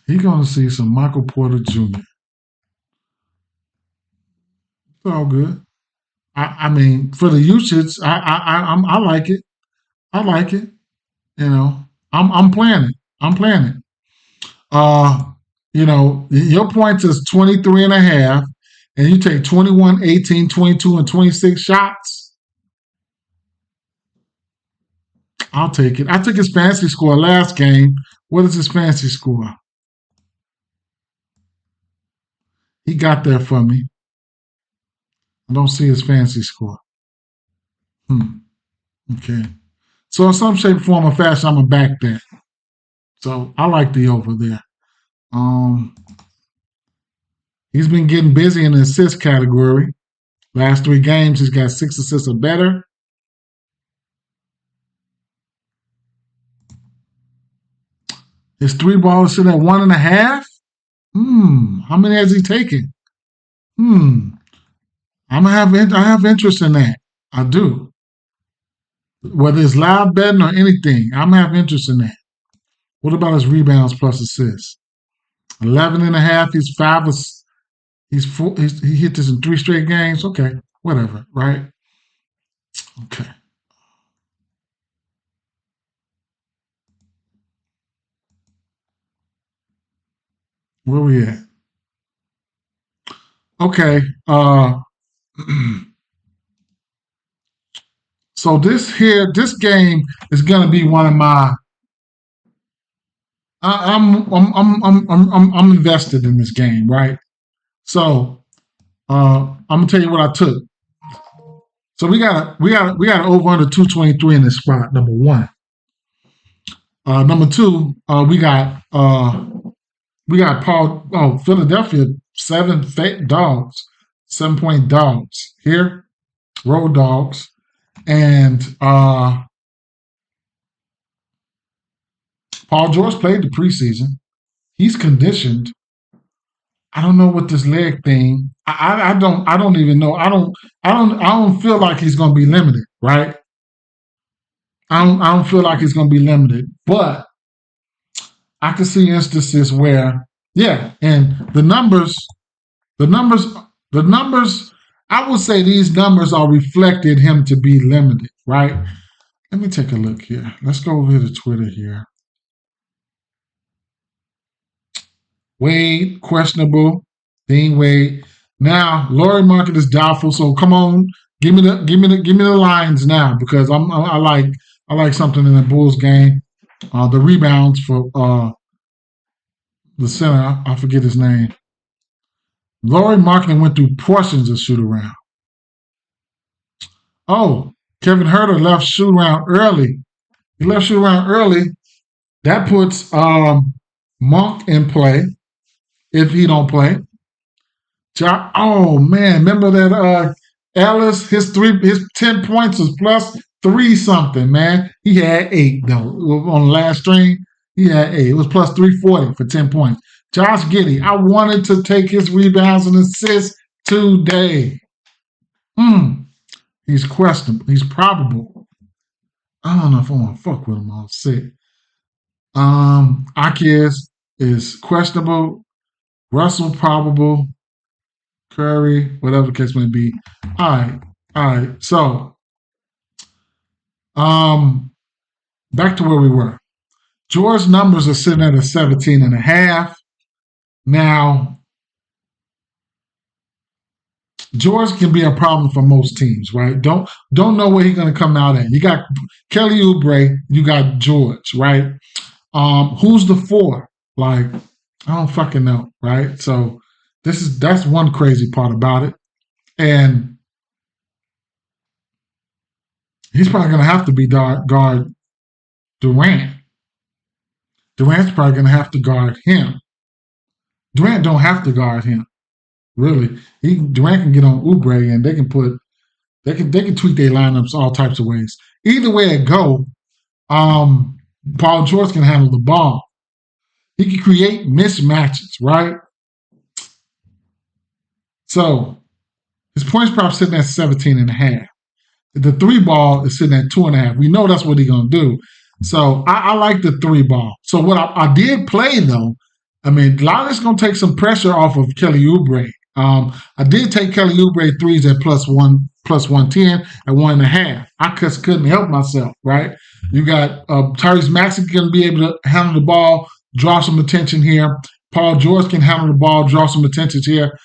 He's gonna see some Michael Porter Jr. It's all good. I mean, for the usage, I like it. I like it. You know, I'm playing it. I'm playing it. Uh, your points is 23 and a half, and you take 21, 18, 22, and 26 shots. I'll take it. I took his fantasy score last game. What is his fantasy score? He got there for me. I don't see his fantasy score. Okay. So in some shape, form, or fashion, I'm gonna back that. So I like the over there. Um, he's been getting busy in the assist category. Last 3 games, he's got 6 assists or better. His 3 balls sitting at 1.5. How many has he taken? I have interest in that. I do. Whether it's live betting or anything, I'm have interest in that. What about his rebounds plus assists? 11 and a half. He's five. He hit this in 3 straight games. Okay, whatever. Right. Okay. Where we at? Okay. So this game is gonna be one of my. I'm invested in this game, right? So I'm gonna tell you what I took. So we got over under 223 in this spot. Number one. Number two, we got Paul. Oh, Philadelphia 7-point dogs, 7-point dogs here, road dogs, and Paul George played the preseason. He's conditioned. I don't know what this leg thing. I don't even know. I don't feel like he's going to be limited, right? I don't feel like he's going to be limited, but I can see instances where, yeah, and the numbers, the numbers. I would say these numbers are reflected him to be limited, right? Let me take a look here. Let's go over here to Twitter here. Wade, questionable. Dean Wade. Now, Laurie Market is doubtful. So come on, give me the lines now because I like something in the Bulls game. The rebounds for the center, I forget his name. Laurie Marketing went through portions of shoot around. Oh, Kevin Herter left shoot around early. He left shoot around early. That puts Monk in play if he don't play. Oh man, remember that Ellis? His 10 points was plus 3 something. Man, he had 8 though on the last string. He had 8. It was plus 340 for 10 points. Josh Giddey, I wanted to take his rebounds and assists today. He's questionable. He's probable. I don't know if I want to fuck with him. I'm sick. Akias, is questionable. Russell probable. Curry, whatever the case may be. All right. So, back to where we were. George's numbers are sitting at a 17.5. Now, George can be a problem for most teams, right? Don't know where he's going to come out at. You got Kelly Oubre, you got George, right? Who's the four? Like, I don't fucking know, right? So that's one crazy part about it. And he's probably going to have to be guard Durant. Durant's probably going to have to guard him. Durant don't have to guard him, really. Durant can get on Oubre and they can tweak their lineups all types of ways. Either way it go, Paul George can handle the ball. He can create mismatches, right? So his points prop sitting at 17.5. The 3 ball is sitting at 2.5. We know that's what he's gonna do. So I like the 3 ball. So what I did play though, I mean, a lot of this gonna take some pressure off of Kelly Oubre. I did take Kelly Oubre threes at plus 110 at 1.5. I just couldn't help myself, right? You got Tyrese Maxey going to be able to handle the ball, draw some attention here. Paul George can handle the ball, draw some attention here.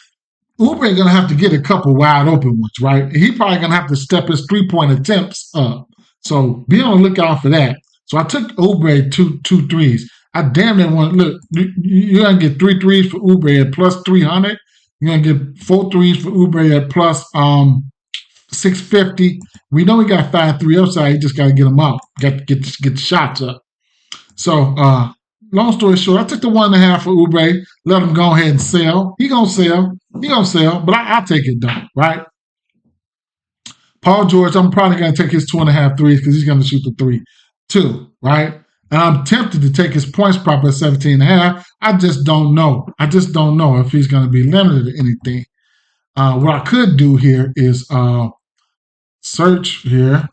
Oubre going to have to get a couple wide open ones, right? He probably going to have to step his 3-point attempts up. So be on the lookout for that. So I took Oubre two threes. I damn near want look. You're going to get 3 threes for Oubre at plus 300. You're going to get 4 threes for Oubre at plus 650. We know he got 5-3 upside. You just got to get him up. Got to get the shots up. So, long story short, I took the 1.5 for Oubre. Let him go ahead and sell. He gonna sell. But I'll take it though, right? Paul George, I'm probably gonna take his 2.5 threes because he's gonna shoot the 3 too, right? And I'm tempted to take his points prop at 17.5. I just don't know. If he's gonna be limited to anything. What I could do here is search here.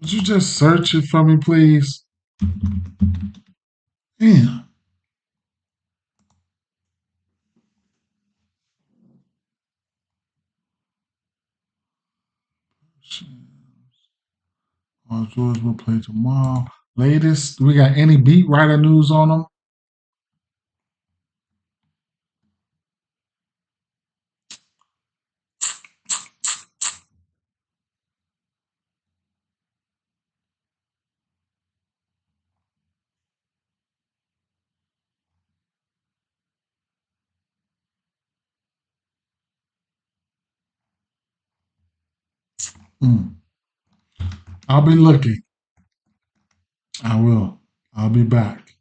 Would you just search it for me, please? Damn. George will play tomorrow. Latest, we got any beat writer news on them? I'll be looking. I will. I'll be back.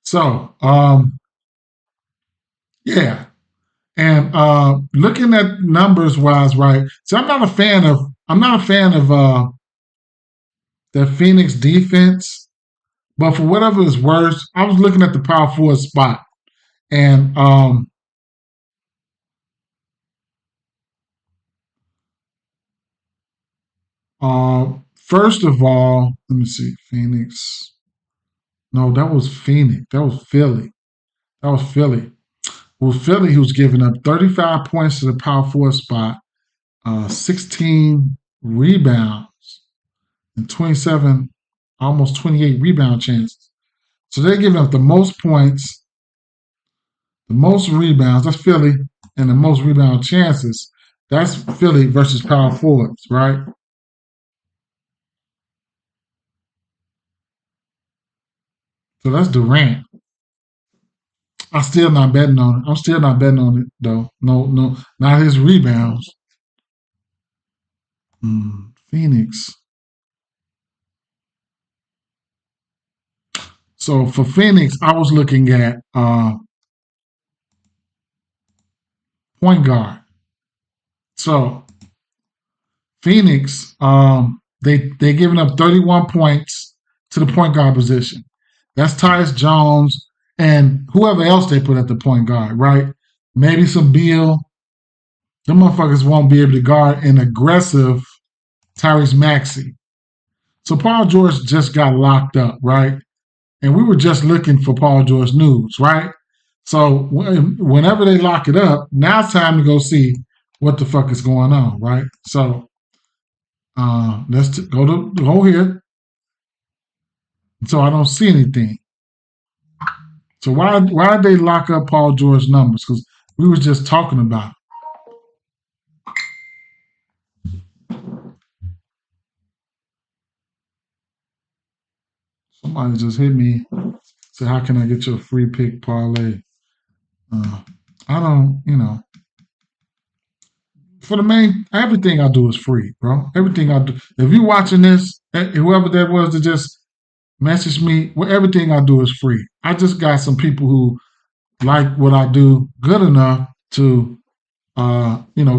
So, yeah. And looking at numbers wise, right? So I'm not a fan of the Phoenix defense, but for whatever it's worth, I was looking at the power forward spot, and first of all, let me see, Phoenix. No, that was Phoenix. That was Philly. With Philly, who's giving up 35 points to the power forward spot, 16 rebounds, and 27, almost 28 rebound chances. So they're giving up the most points, the most rebounds. That's Philly, and the most rebound chances. That's Philly versus power forwards, right? So that's Durant. I'm still not betting on it. I'm still not betting on it though. No, not his rebounds. Phoenix. So for Phoenix, I was looking at point guard. So Phoenix, they giving up 31 points to the point guard position. That's Tyus Jones and whoever else they put at the point guard, right? Maybe some Beal. Them motherfuckers won't be able to guard an aggressive Tyrese Maxey. So Paul George just got locked up, right? And we were just looking for Paul George news, right? So whenever they lock it up, now it's time to go see what the fuck is going on, right? So let's go here. So I don't see anything. So why did they lock up Paul George numbers? Because we was just talking about it. Somebody just hit me. Say, how can I get your free pick parlay? I don't, for the main, everything I do is free, bro. Everything I do. If you're watching this, whoever that was that just message me, well, everything I do is free. I just got some people who like what I do good enough to,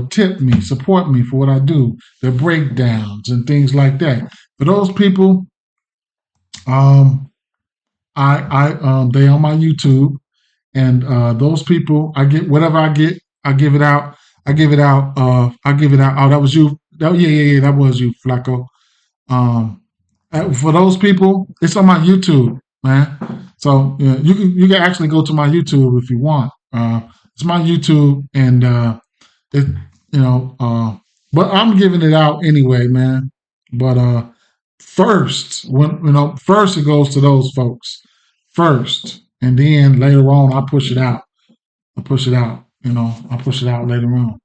tip me, support me for what I do, their breakdowns and things like that. For those people, they on my YouTube, and those people, I get whatever I get, I give it out. I give it out. I give it out. Oh, that was you. Yeah. That was you, Flacco. For those people, it's on my YouTube, man. So you can actually go to my YouTube if you want. It's my YouTube, and it but I'm giving it out anyway, man. But first, first it goes to those folks first, and then later on I push it out. I push it out. I push it out later on.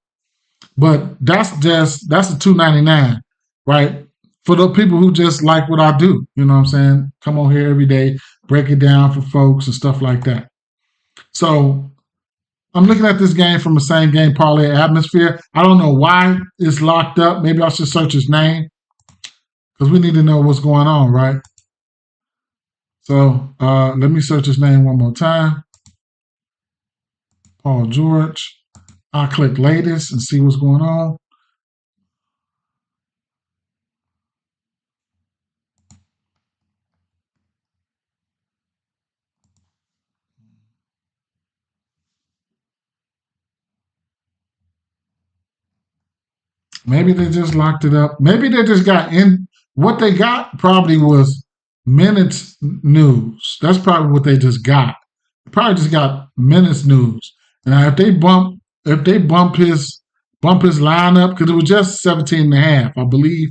But that's a $2.99, right? For the people who just like what I do, you know what I'm saying? Come on here every day, break it down for folks and stuff like that. So I'm looking at this game from the same game parlay atmosphere. I don't know why it's locked up. Maybe I should search his name because we need to know what's going on, right? So let me search his name one more time. Paul George. I'll click latest and see what's going on. Maybe they just locked it up. Maybe they just got in. What they got probably was minutes news. That's probably what they just got. They probably just got minutes news. And if they bump his lineup, because it was just 17 and a half, I believe,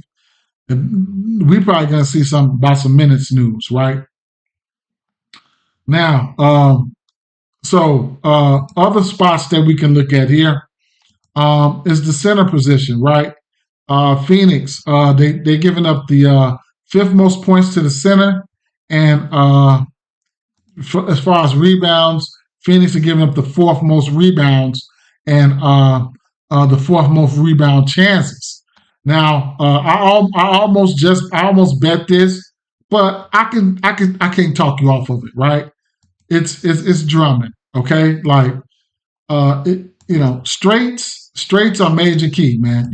we probably gonna see some about some minutes news, right? Now, other spots that we can look at here is the center position, right? Phoenix, they're giving up the fifth most points to the center, and as far as rebounds, Phoenix are giving up the fourth most rebounds and the fourth most rebound chances. Now, I almost bet this, but I can't talk you off of it, right? It's Drummond, okay? Like, straights are major key, man.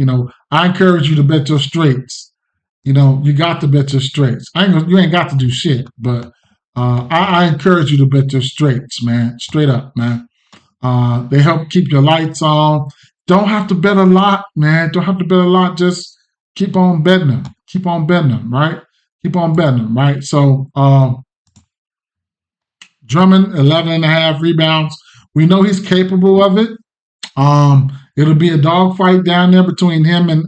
I encourage you to bet your straights. You got to bet your straights. You ain't got to do shit, but I encourage you to bet your straights, man. Straight up, man. They help keep your lights on. Don't have to bet a lot, man. Don't have to bet a lot. Just keep on betting them. Keep on betting them, right? Keep on betting them, right? So Drummond, 11 and a half rebounds. We know he's capable of it. It'll be a dogfight down there between him and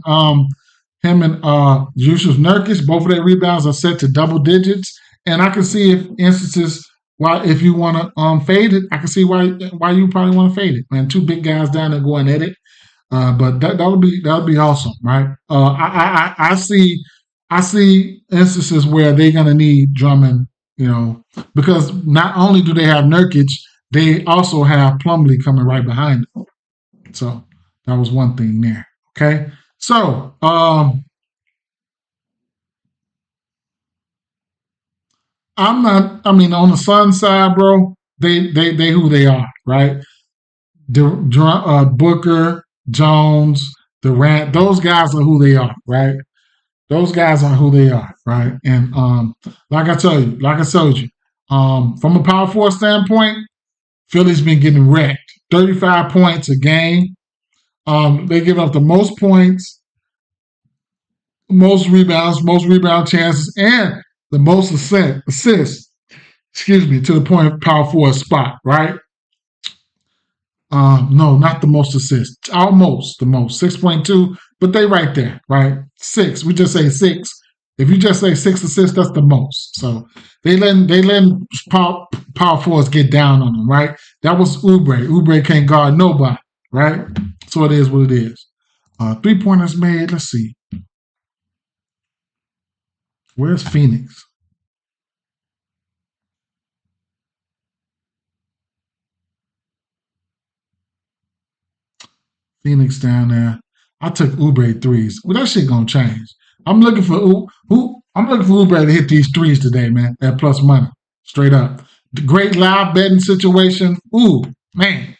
Yusuf Nurkic. Both of their rebounds are set to double digits, and I can see instances why if you want to fade it, I can see why you probably want to fade it. Man, two big guys down there going at it, but that'll be awesome, right? I see instances where they're gonna need Drummond, because not only do they have Nurkic, they also have Plumlee coming right behind them. So that was one thing there. Okay. So on the Sun side, bro, they who they are, right? Booker, Jones, Durant. Those guys are who they are, right? Those guys are who they are, right? And like I told you, from a power forward standpoint, Philly's been getting wrecked. 35 points a game. They give up the most points, most rebound chances, and the most assists. Excuse me, to the point of power forward spot, right? No, not the most assists. Almost the most, 6.2, but they right there, right? Six. We just say six. If you just say six assists, that's the most. So they letting power forwards get down on them, right? That was Oubre. Oubre can't guard nobody, right? So it is what it is. 3-pointers made. Let's see. Where's Phoenix? Phoenix down there. I took Oubre threes. Well, that shit gonna change. I'm looking for who. I'm looking for Oubre to hit these threes today, man. At plus money, straight up. The great live betting situation. Ooh, man,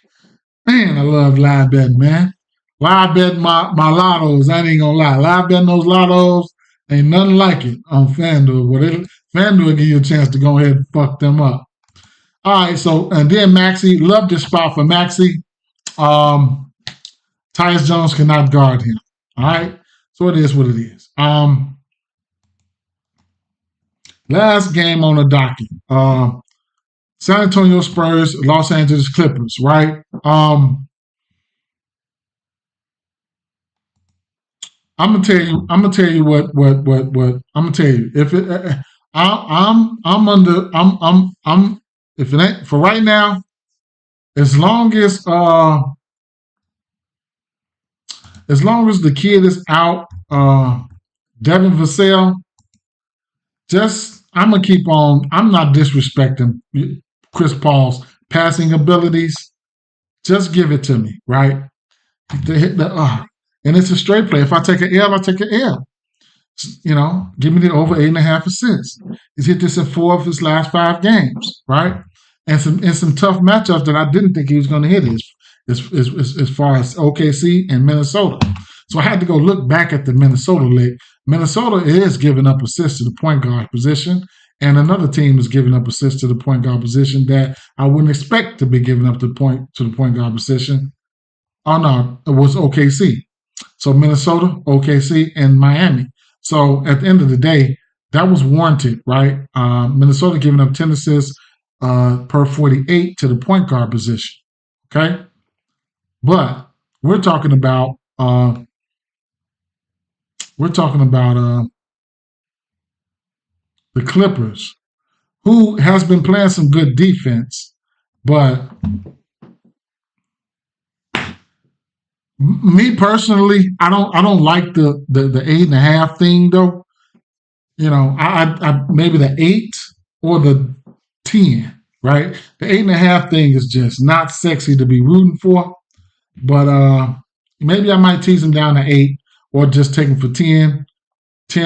I love live betting, man. Live betting my lottos. I ain't gonna lie. Live betting those lottos ain't nothing like it on FanDuel. FanDuel give you a chance to go ahead and fuck them up. All right, so and then Maxi, love this spot for Maxi. Um, Tyus Jones cannot guard him. All right. So it is what it is. Last game on the docket. San Antonio Spurs, Los Angeles Clippers, right? I'm gonna tell you what I'm gonna tell you. If it I'm under I'm if it ain't for right now, as long as the kid is out, Devin Vassell, just I'm gonna keep on. I'm not disrespecting Chris Paul's passing abilities. Just give it to me, right? And it's a straight play. If I take an L, I take an L. Give me the over 8.5 assists. He's hit this in 4 of his last 5 games, right? And some tough matchups that I didn't think he was going to hit as far as OKC and Minnesota. So I had to go look back at the Minnesota league. Minnesota is giving up assists to the point guard position, and another team is giving up assists to the point guard position that I wouldn't expect to be giving up to the point guard position. Oh no, it was OKC. So Minnesota, OKC, and Miami. So at the end of the day, that was warranted, right? Minnesota giving up 10 assists per 48 to the point guard position. Okay, but we're talking about we're talking about the Clippers, who has been playing some good defense, but me personally, I don't like the 8.5 thing though. I maybe the 8 or the 10, right? The 8.5 thing is just not sexy to be rooting for. But maybe I might tease him down to 8 or just take him for 10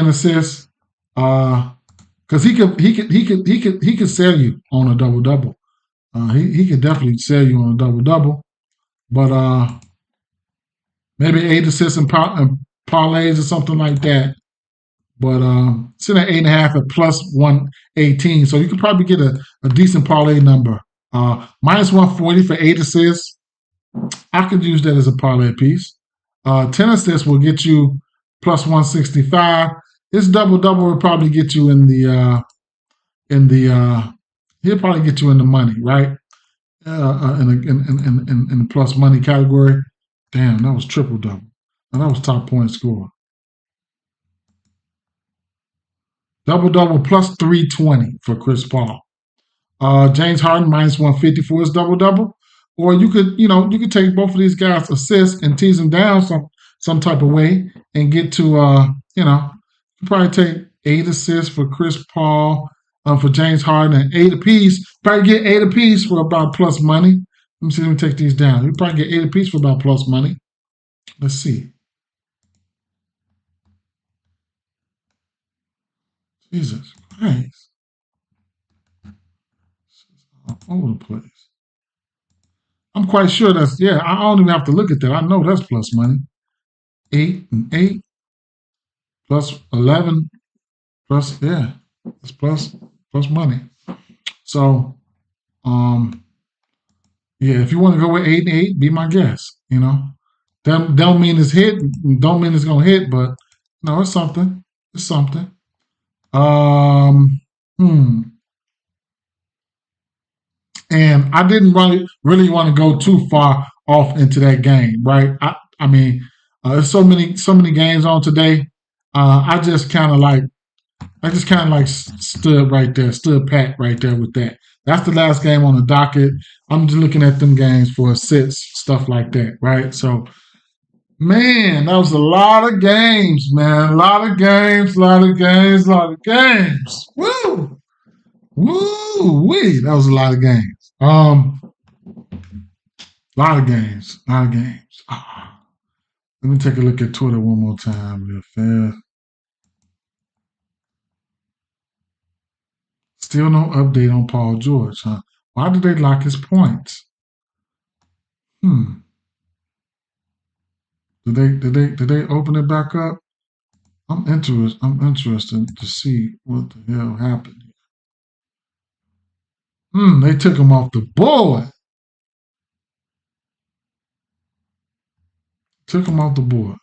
assists. Because he could sell you on a double double. He could definitely sell you on a double double. But maybe 8 assists and parlays or something like that. But sitting at 8.5 at plus 118, so you could probably get a decent parlay number. Minus 140 for 8 assists. I could use that as a parlay piece. 10 assists will get you plus 165. This double double will probably get you he'll probably get you in the money, right? In the plus money category. Damn, that was triple double. And that was top point score. Double double plus 320 for Chris Paul. James Harden minus 150 for his double double. Or you could take both of these guys' assists and tease them down some type of way and get to you probably take 8 assists for Chris Paul, for James Harden, and 8 apiece. Probably get 8 apiece for about plus money. Let me take these down. You probably get 8 apiece for about plus money. Let's see. Jesus Christ. All over the place. I'm quite sure that's, yeah, I don't even have to look at that. I know that's plus money. 8 and 8 plus 11 plus, yeah, it's plus money. So, um, yeah, if you want to go with 8 and 8, be my guest. Don't mean it's hit, don't mean it's gonna hit, but no, it's something. It's something. Um, hmm. And I didn't really want to go too far off into that game, right? I mean, there's so many games on today. I just kind of like stood right there, stood pat right there with that. That's the last game on the docket. I'm just looking at them games for assists, stuff like that, right? So, man, that was a lot of games, man. A lot of games, a lot of games, a lot of games. Woo! Woo! Wee! That was a lot of games. A lot of games. A lot of games. Let me take a look at Twitter one more time real fast. Still no update on Paul George, huh? Why did they lock his points? Did they open it back up? I'm interested to see what the hell happened. They took him off the board. Took him off the board.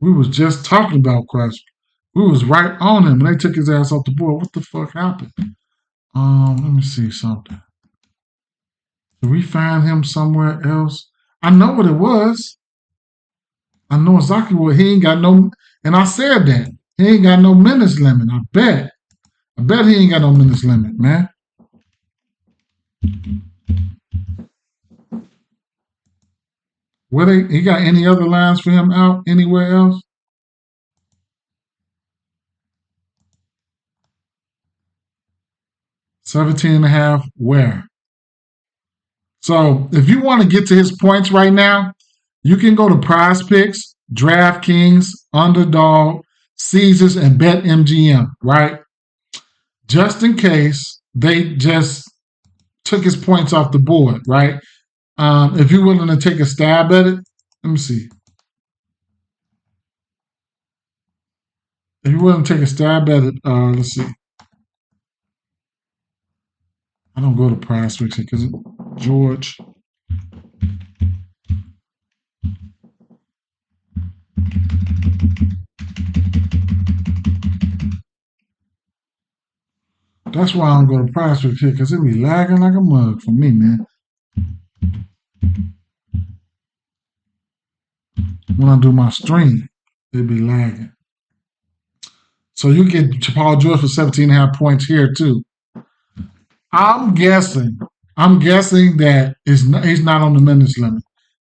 We was just talking about Crash. We was right on him, and they took his ass off the board. What the fuck happened? Let me see something. Did we find him somewhere else? I know what it was. I know exactly what he ain't got no. And I said that he ain't got no minutes limit. I bet. I bet he ain't got no minutes limit, man. He got any other lines for him out anywhere else? $17.5. Where? So if you want to get to his points right now, you can go to Prize Picks, DraftKings, Underdog, Caesars, and BetMGM, right? Just in case they just took his points off the board, right? If you're willing to take a stab at it, let me see. If you're willing to take a stab at it, let's see. I don't go to Prize Picks because George. That's why I don't go to Prize Picks here because it be lagging like a mug for me, man. When I do my stream, it be lagging. So you get Paul George for 17.5 points here too. I'm guessing that he's not on the minutes limit.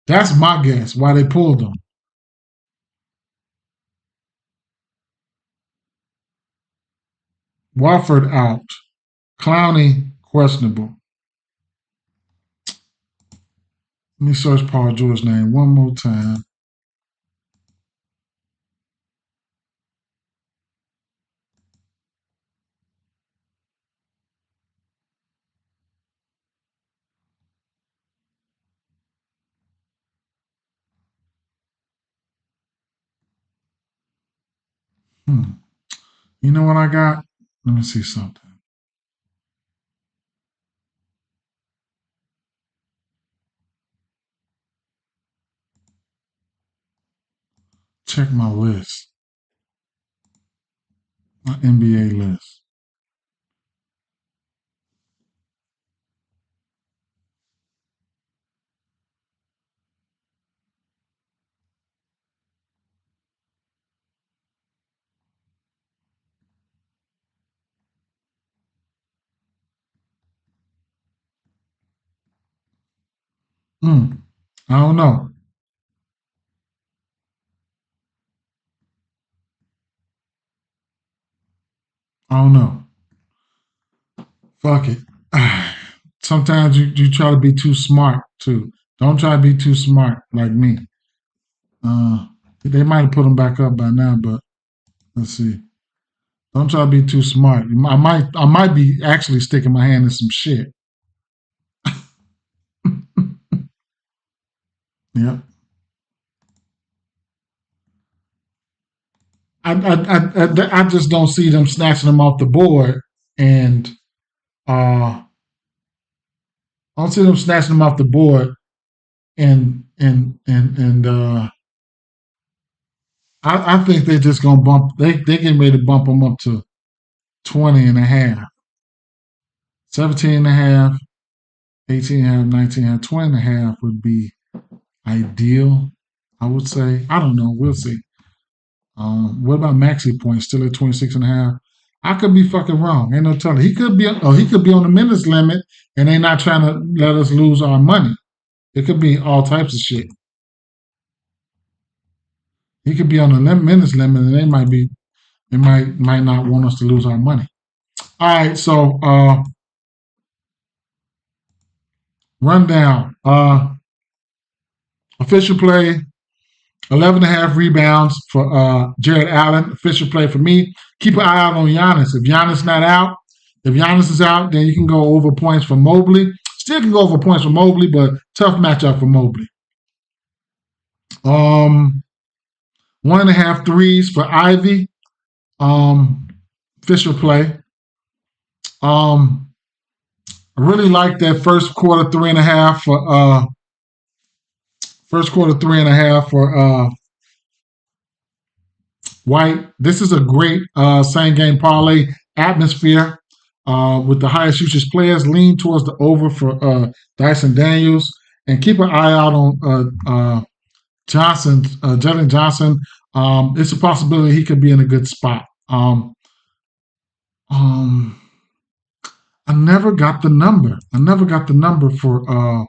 That's my guess why they pulled him. Wofford out. Clowney questionable. Let me search Paul George's name one more time. You know what I got? Let me see something. Check my list. My NBA list. I don't know. I don't know. Fuck it. Sometimes you try to be too smart too. Don't try to be too smart like me. They might have put them back up by now, but let's see. Don't try to be too smart. I might be actually sticking my hand in some shit. Yeah. I just don't see them snatching them off the board, and I don't see them snatching them off the board, and I think they're just gonna bump. They getting ready to bump them up to 20 and a half, 17 and a half, 18 and a half, 19 and a half, 20 and a half would be ideal. I would say. I don't know. We'll see. What about Maxi points? Still at 26 and a half. I could be fucking wrong. Ain't no telling. He could be on the minutes limit, and they not trying to let us lose our money. It could be all types of shit. He could be on the minutes limit, and they might not want us to lose our money. All right, so rundown. Official play 11.5 rebounds for Jared Allen. Official play for me. Keep an eye out on Giannis. If Giannis is out, then you can go over points for Mobley. Still can go over points for Mobley, but tough matchup for Mobley. 1.5 threes for Ivy. Official play. I really like that first quarter 3.5 for White. This is a great same game parlay atmosphere with the highest usage players. Lean towards the over for Dyson Daniels, and keep an eye out on Jalen Johnson. It's a possibility he could be in a good spot. I never got the number. For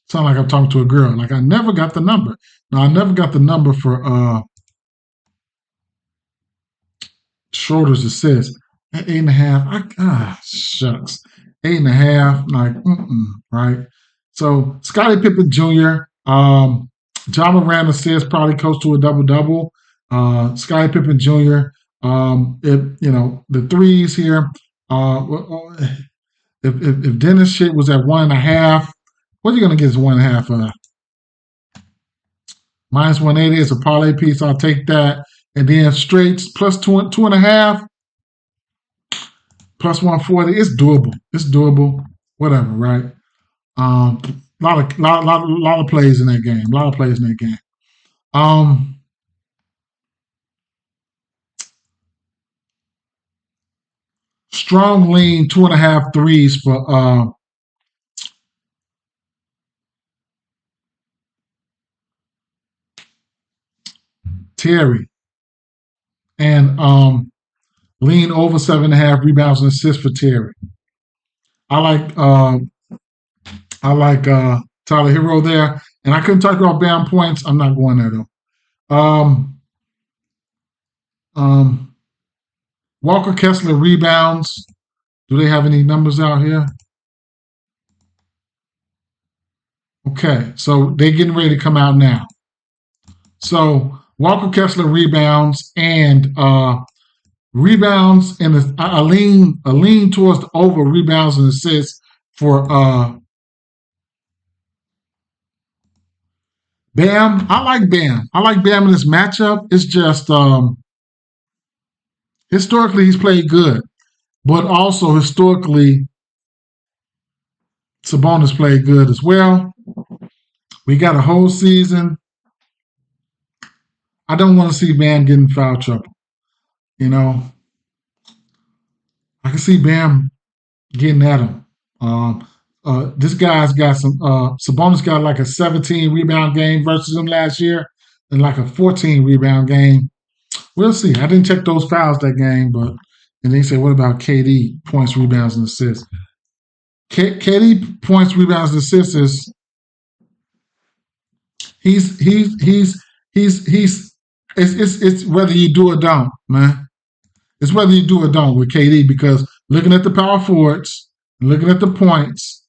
sound like I'm talking to a girl. Like I never got the number. No, I never got the number for Schroeder's assist at 8.5. Shucks. 8.5. Like, right? So Scottie Pippen Jr. John Moran assist probably close to a double-double. Scottie Pippen Jr. The threes here. If Dennis shit was at 1.5, what are you gonna get is 1.5? Minus 180 is a parlay piece. I'll take that. And then straights plus 2.5, plus 140. It's doable. Whatever, right? Lot of plays in that game. Strong lean 2.5 threes for Terry, and lean over 7.5 rebounds and assists for Terry. I like Tyler Hero there, and I couldn't talk about Bam points. I'm not going there though. Walker Kessler rebounds. Do they have any numbers out here? Okay, so they're getting ready to come out now. So Walker Kessler rebounds and rebounds and a lean towards the over rebounds and assists for Bam. I like Bam. In this matchup. It's just historically he's played good, but also historically Sabonis played good as well. We got a whole season. I don't want to see Bam get in foul trouble. I can see Bam getting at him. This guy's got some. Sabonis got like a 17 rebound game versus him last year, and like a 14 rebound game. We'll see. I didn't check those fouls that game, and they said, what about KD points, rebounds, and assists? KD points, rebounds, and assists is it's whether you do or don't, man. It's whether you do or don't with KD, because looking at the power forwards, looking at the points,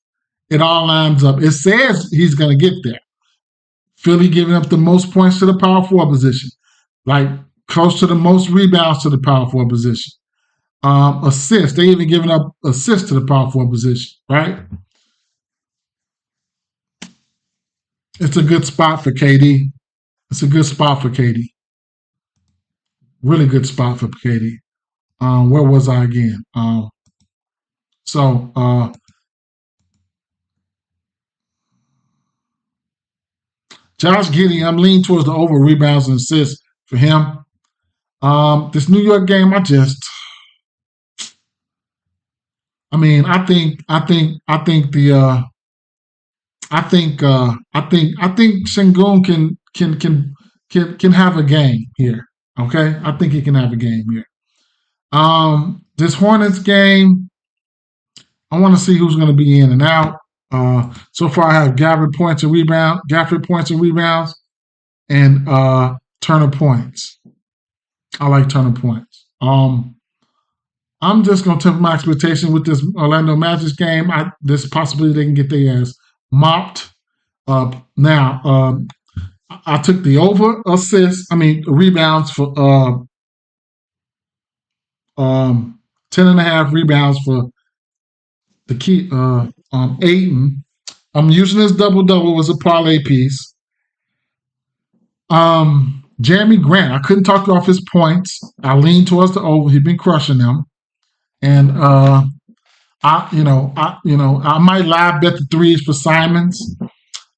it all lines up. It says he's going to get there. Philly giving up the most points to the power forward position, like close to the most rebounds to the power forward position. Assists. They even giving up assists to the power forward position, right? It's a good spot for KD. It's a good spot for KD. Really good spot for KD. Where was I again? So Josh Giddey, I'm leaning towards the over rebounds and assists for him. This New York game, I mean, I think Sengun can have a game here. Okay, I think he can have a game here. This Hornets game, I want to see who's going to be in and out. So far, I have Gafford points and rebounds, and Turner points. I like Turner points. I'm just going to temper my expectation with this Orlando Magic game. There's a possibility they can get their ass mopped. Now, I took the over rebounds for 10.5 rebounds for the key Ayton. I'm using this double as a parlay piece. Jeremy Grant, I couldn't talk off his points. I lean towards the over. He's been crushing them. And I might live bet the threes for Simons.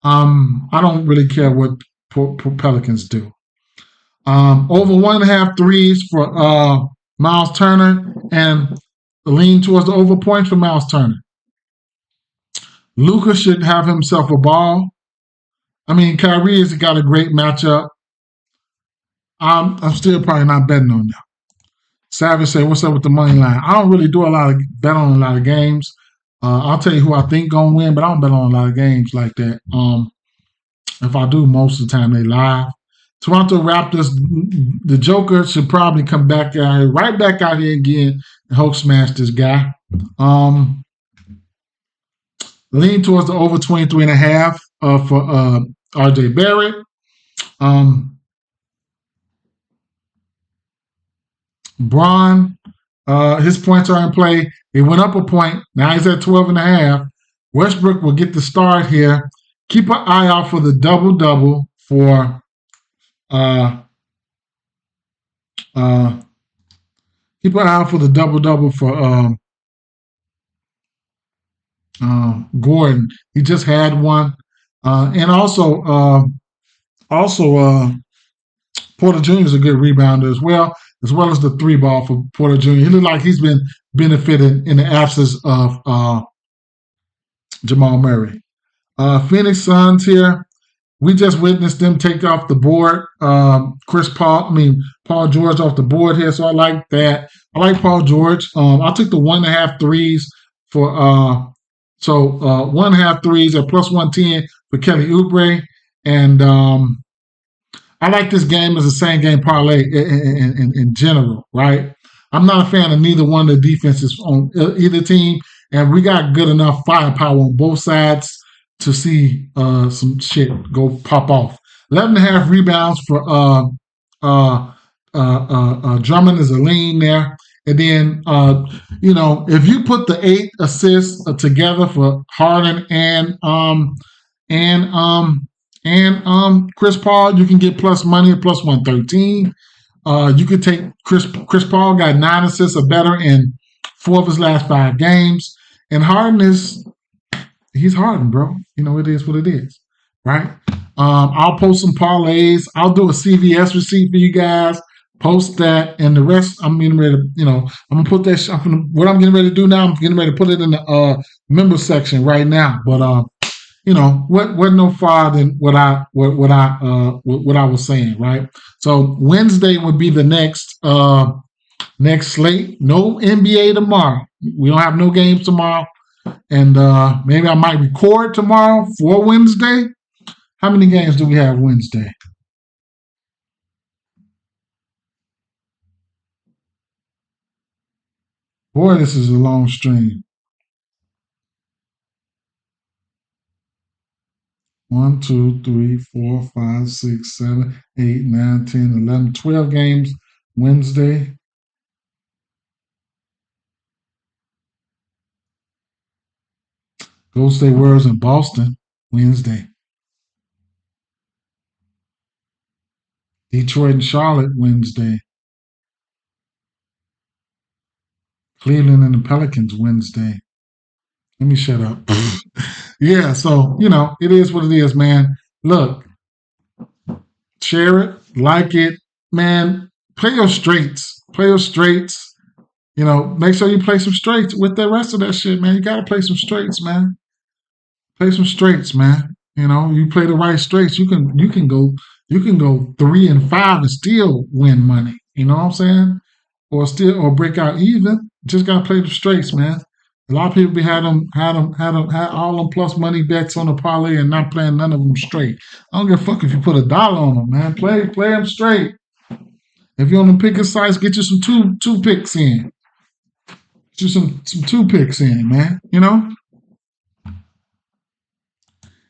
I don't really care what Pelicans do. Over 1.5 threes for Miles Turner, and lean towards the over points for Miles Turner. Luka should have himself a ball. I mean, Kyrie has got a great matchup. I'm still probably not betting on them. Savage say, "What's up with the money line?" I don't really do bet on a lot of games. I'll tell you who I think gonna win, but I don't bet on a lot of games like that. If I do, most of the time they live. Toronto Raptors, the Joker should probably come back right back out here again and Hulk smash this guy. Lean towards the over 23.5 for RJ Barrett. Braun, his points are in play. He went up a point. Now he's at 12.5. Westbrook will get the start here. Keep an eye out for the double-double for keep an eye out for the double-double for Gordon. He just had one. And also Porter Jr. is a good rebounder as well as the 3-ball for Porter Jr. He looks like he's been benefited in the absence of Jamal Murray. Phoenix Suns here. We just witnessed them take off the board. Paul George off the board here, so I like that. I like Paul George. I took the 1.5 threes for 1.5 threes at plus 110 for Kelly Oubre, and I like this game as a same game parlay in general, right? I'm not a fan of neither one of the defenses on either team, and we got good enough firepower on both sides to see some shit go pop off. 11.5 rebounds for Drummond is a lean there. And then, if you put the 8 assists together for Harden and Chris Paul, you can get plus money at plus 113. You could take Chris Paul got 9 assists or better in 4 of his last 5 games. And Harden he's Harden, bro. It is what it is, right? I'll post some parlays. I'll do a CVS receipt for you guys. Post that, and the rest I'm getting ready to, I'm gonna put that. What I'm getting ready to do now, I'm getting ready to put it in the member section right now. But what no farther than what I was saying, right? So Wednesday would be the next slate. No NBA tomorrow. We don't have no games tomorrow, and maybe I might record tomorrow for Wednesday. How many games do we have Wednesday? Boy, this is a long stream. 1, 2, 3, 4, 5, 6, 7, 8, 9, 10, 11, 12 games Wednesday. Golden State Warriors in Boston Wednesday. Detroit and Charlotte Wednesday. Cleveland and the Pelicans Wednesday. Let me shut up. Yeah, so it is what it is, man. Look, share it, like it, man. Play your straights. Play your straights. Make sure you play some straights with the rest of that shit, man. You gotta play some straights, man. Play some straights, man. You play the right straights, you can go 3-5 and still win money. You know what I'm saying? Or break out even. Just gotta play the straights, man. A lot of people had all them plus money bets on the parlay and not playing none of them straight. I don't give a fuck if you put $1 on them, man. Play them straight. If you're on the picker sites, get you some two picks in. Get you some 2 picks in, man.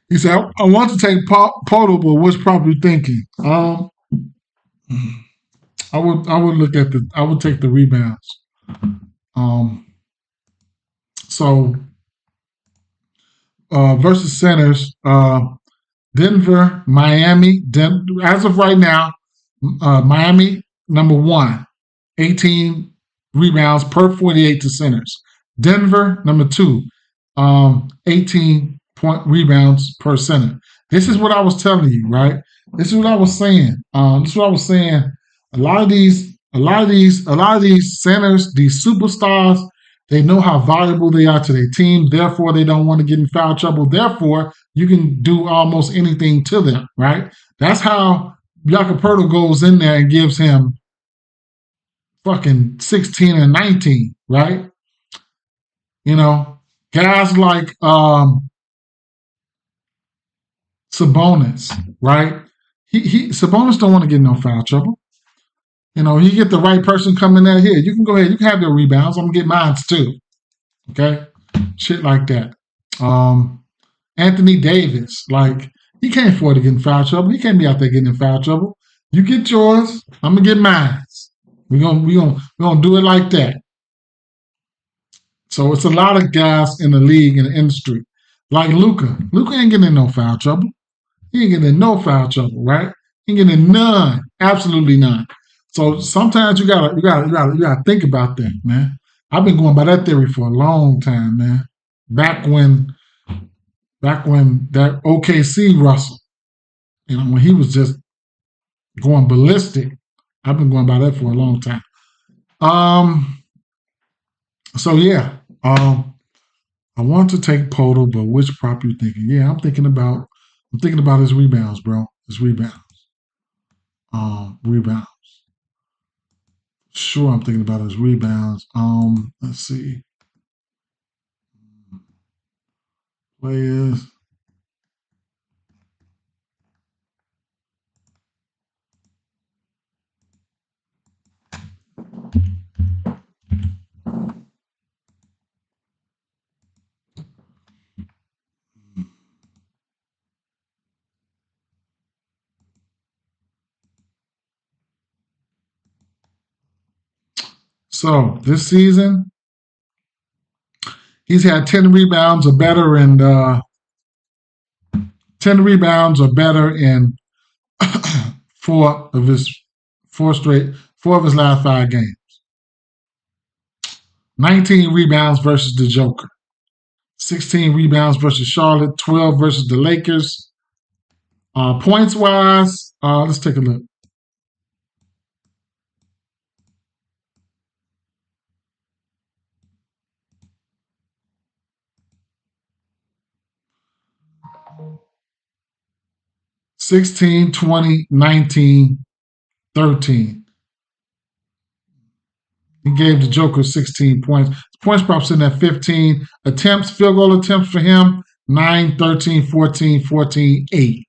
He said, I want to take potable. What's probably thinking? I would take the rebounds. So versus centers, Denver, Miami. As of right now, Miami number 1, 18 rebounds per 48 to centers. Denver number 2, 18 point rebounds per center. This is what I was telling you, right? This is what I was saying. A lot of these centers, these superstars, they know how valuable they are to their team. Therefore, they don't want to get in foul trouble. Therefore, you can do almost anything to them, right? That's how Jacoperto goes in there and gives him fucking 16 and 19, right? Guys like Sabonis, right? Sabonis don't want to get in no foul trouble. You get the right person coming out here. You can go ahead. You can have your rebounds. I'm gonna get mine too. Okay, shit like that. Anthony Davis, like he can't afford to get in foul trouble. He can't be out there getting in foul trouble. You get yours. I'm gonna get mine. We're gonna do it like that. So it's a lot of guys in the league in the industry, like Luka. Luka ain't getting in no foul trouble. He ain't getting in no foul trouble, right? He ain't getting in none, absolutely none. So sometimes you gotta think about that, man. I've been going by that theory for a long time, man. Back when that OKC Russell, when he was just going ballistic, I've been going by that for a long time. So yeah, I want to take Poto, but which prop you thinking? Yeah, I'm thinking about his rebounds, bro. His rebounds. Rebounds. Sure, I'm thinking about his rebounds. Let's see. Players. So this season, he's had 10 rebounds or better in 10 rebounds or better in four of his last 5 games. 19 rebounds versus the Joker. 16 rebounds versus Charlotte. 12 versus the Lakers. Points wise, let's take a look. $16, $20, $19, $13. He gave the Joker 16 points. Points prop sitting at 15. Attempts, field goal attempts for him, 9, 13, 14, 14, 8.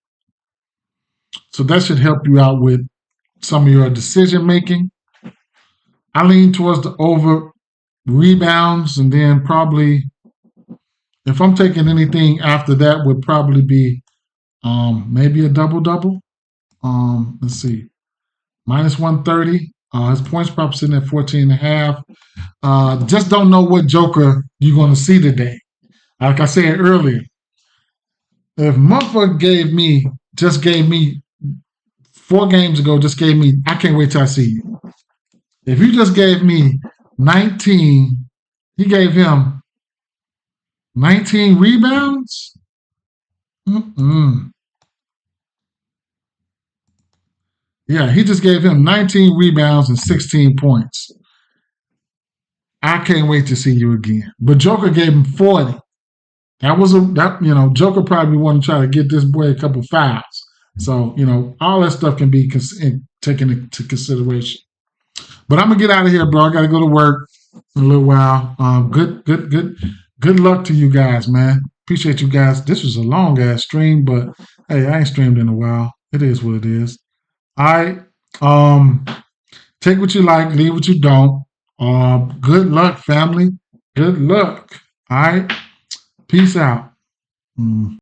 So that should help you out with some of your decision making. I lean towards the over rebounds, and then probably, if I'm taking anything after that, would probably be maybe a double-double. Let's see. Minus 130. His points prop sitting at 14.5. Just don't know what Joker you're going to see today. Like I said earlier, if motherfucker gave me 4 games ago, just gave me, I can't wait till I see you. If you just gave me 19, he gave him 19 rebounds. Mm-mm. Yeah, he just gave him 19 rebounds and 16 points. I can't wait to see you again. But Joker gave him 40. Joker probably want to try to get this boy a couple fouls. So, all that stuff can be taken into consideration. But I'm gonna get out of here, bro. I gotta go to work in a little while. Good luck to you guys, man. Appreciate you guys. This was a long ass stream, but hey, I ain't streamed in a while. It is what it is. All right. Take what you like, leave what you don't. Good luck, family. Good luck. All right. Peace out.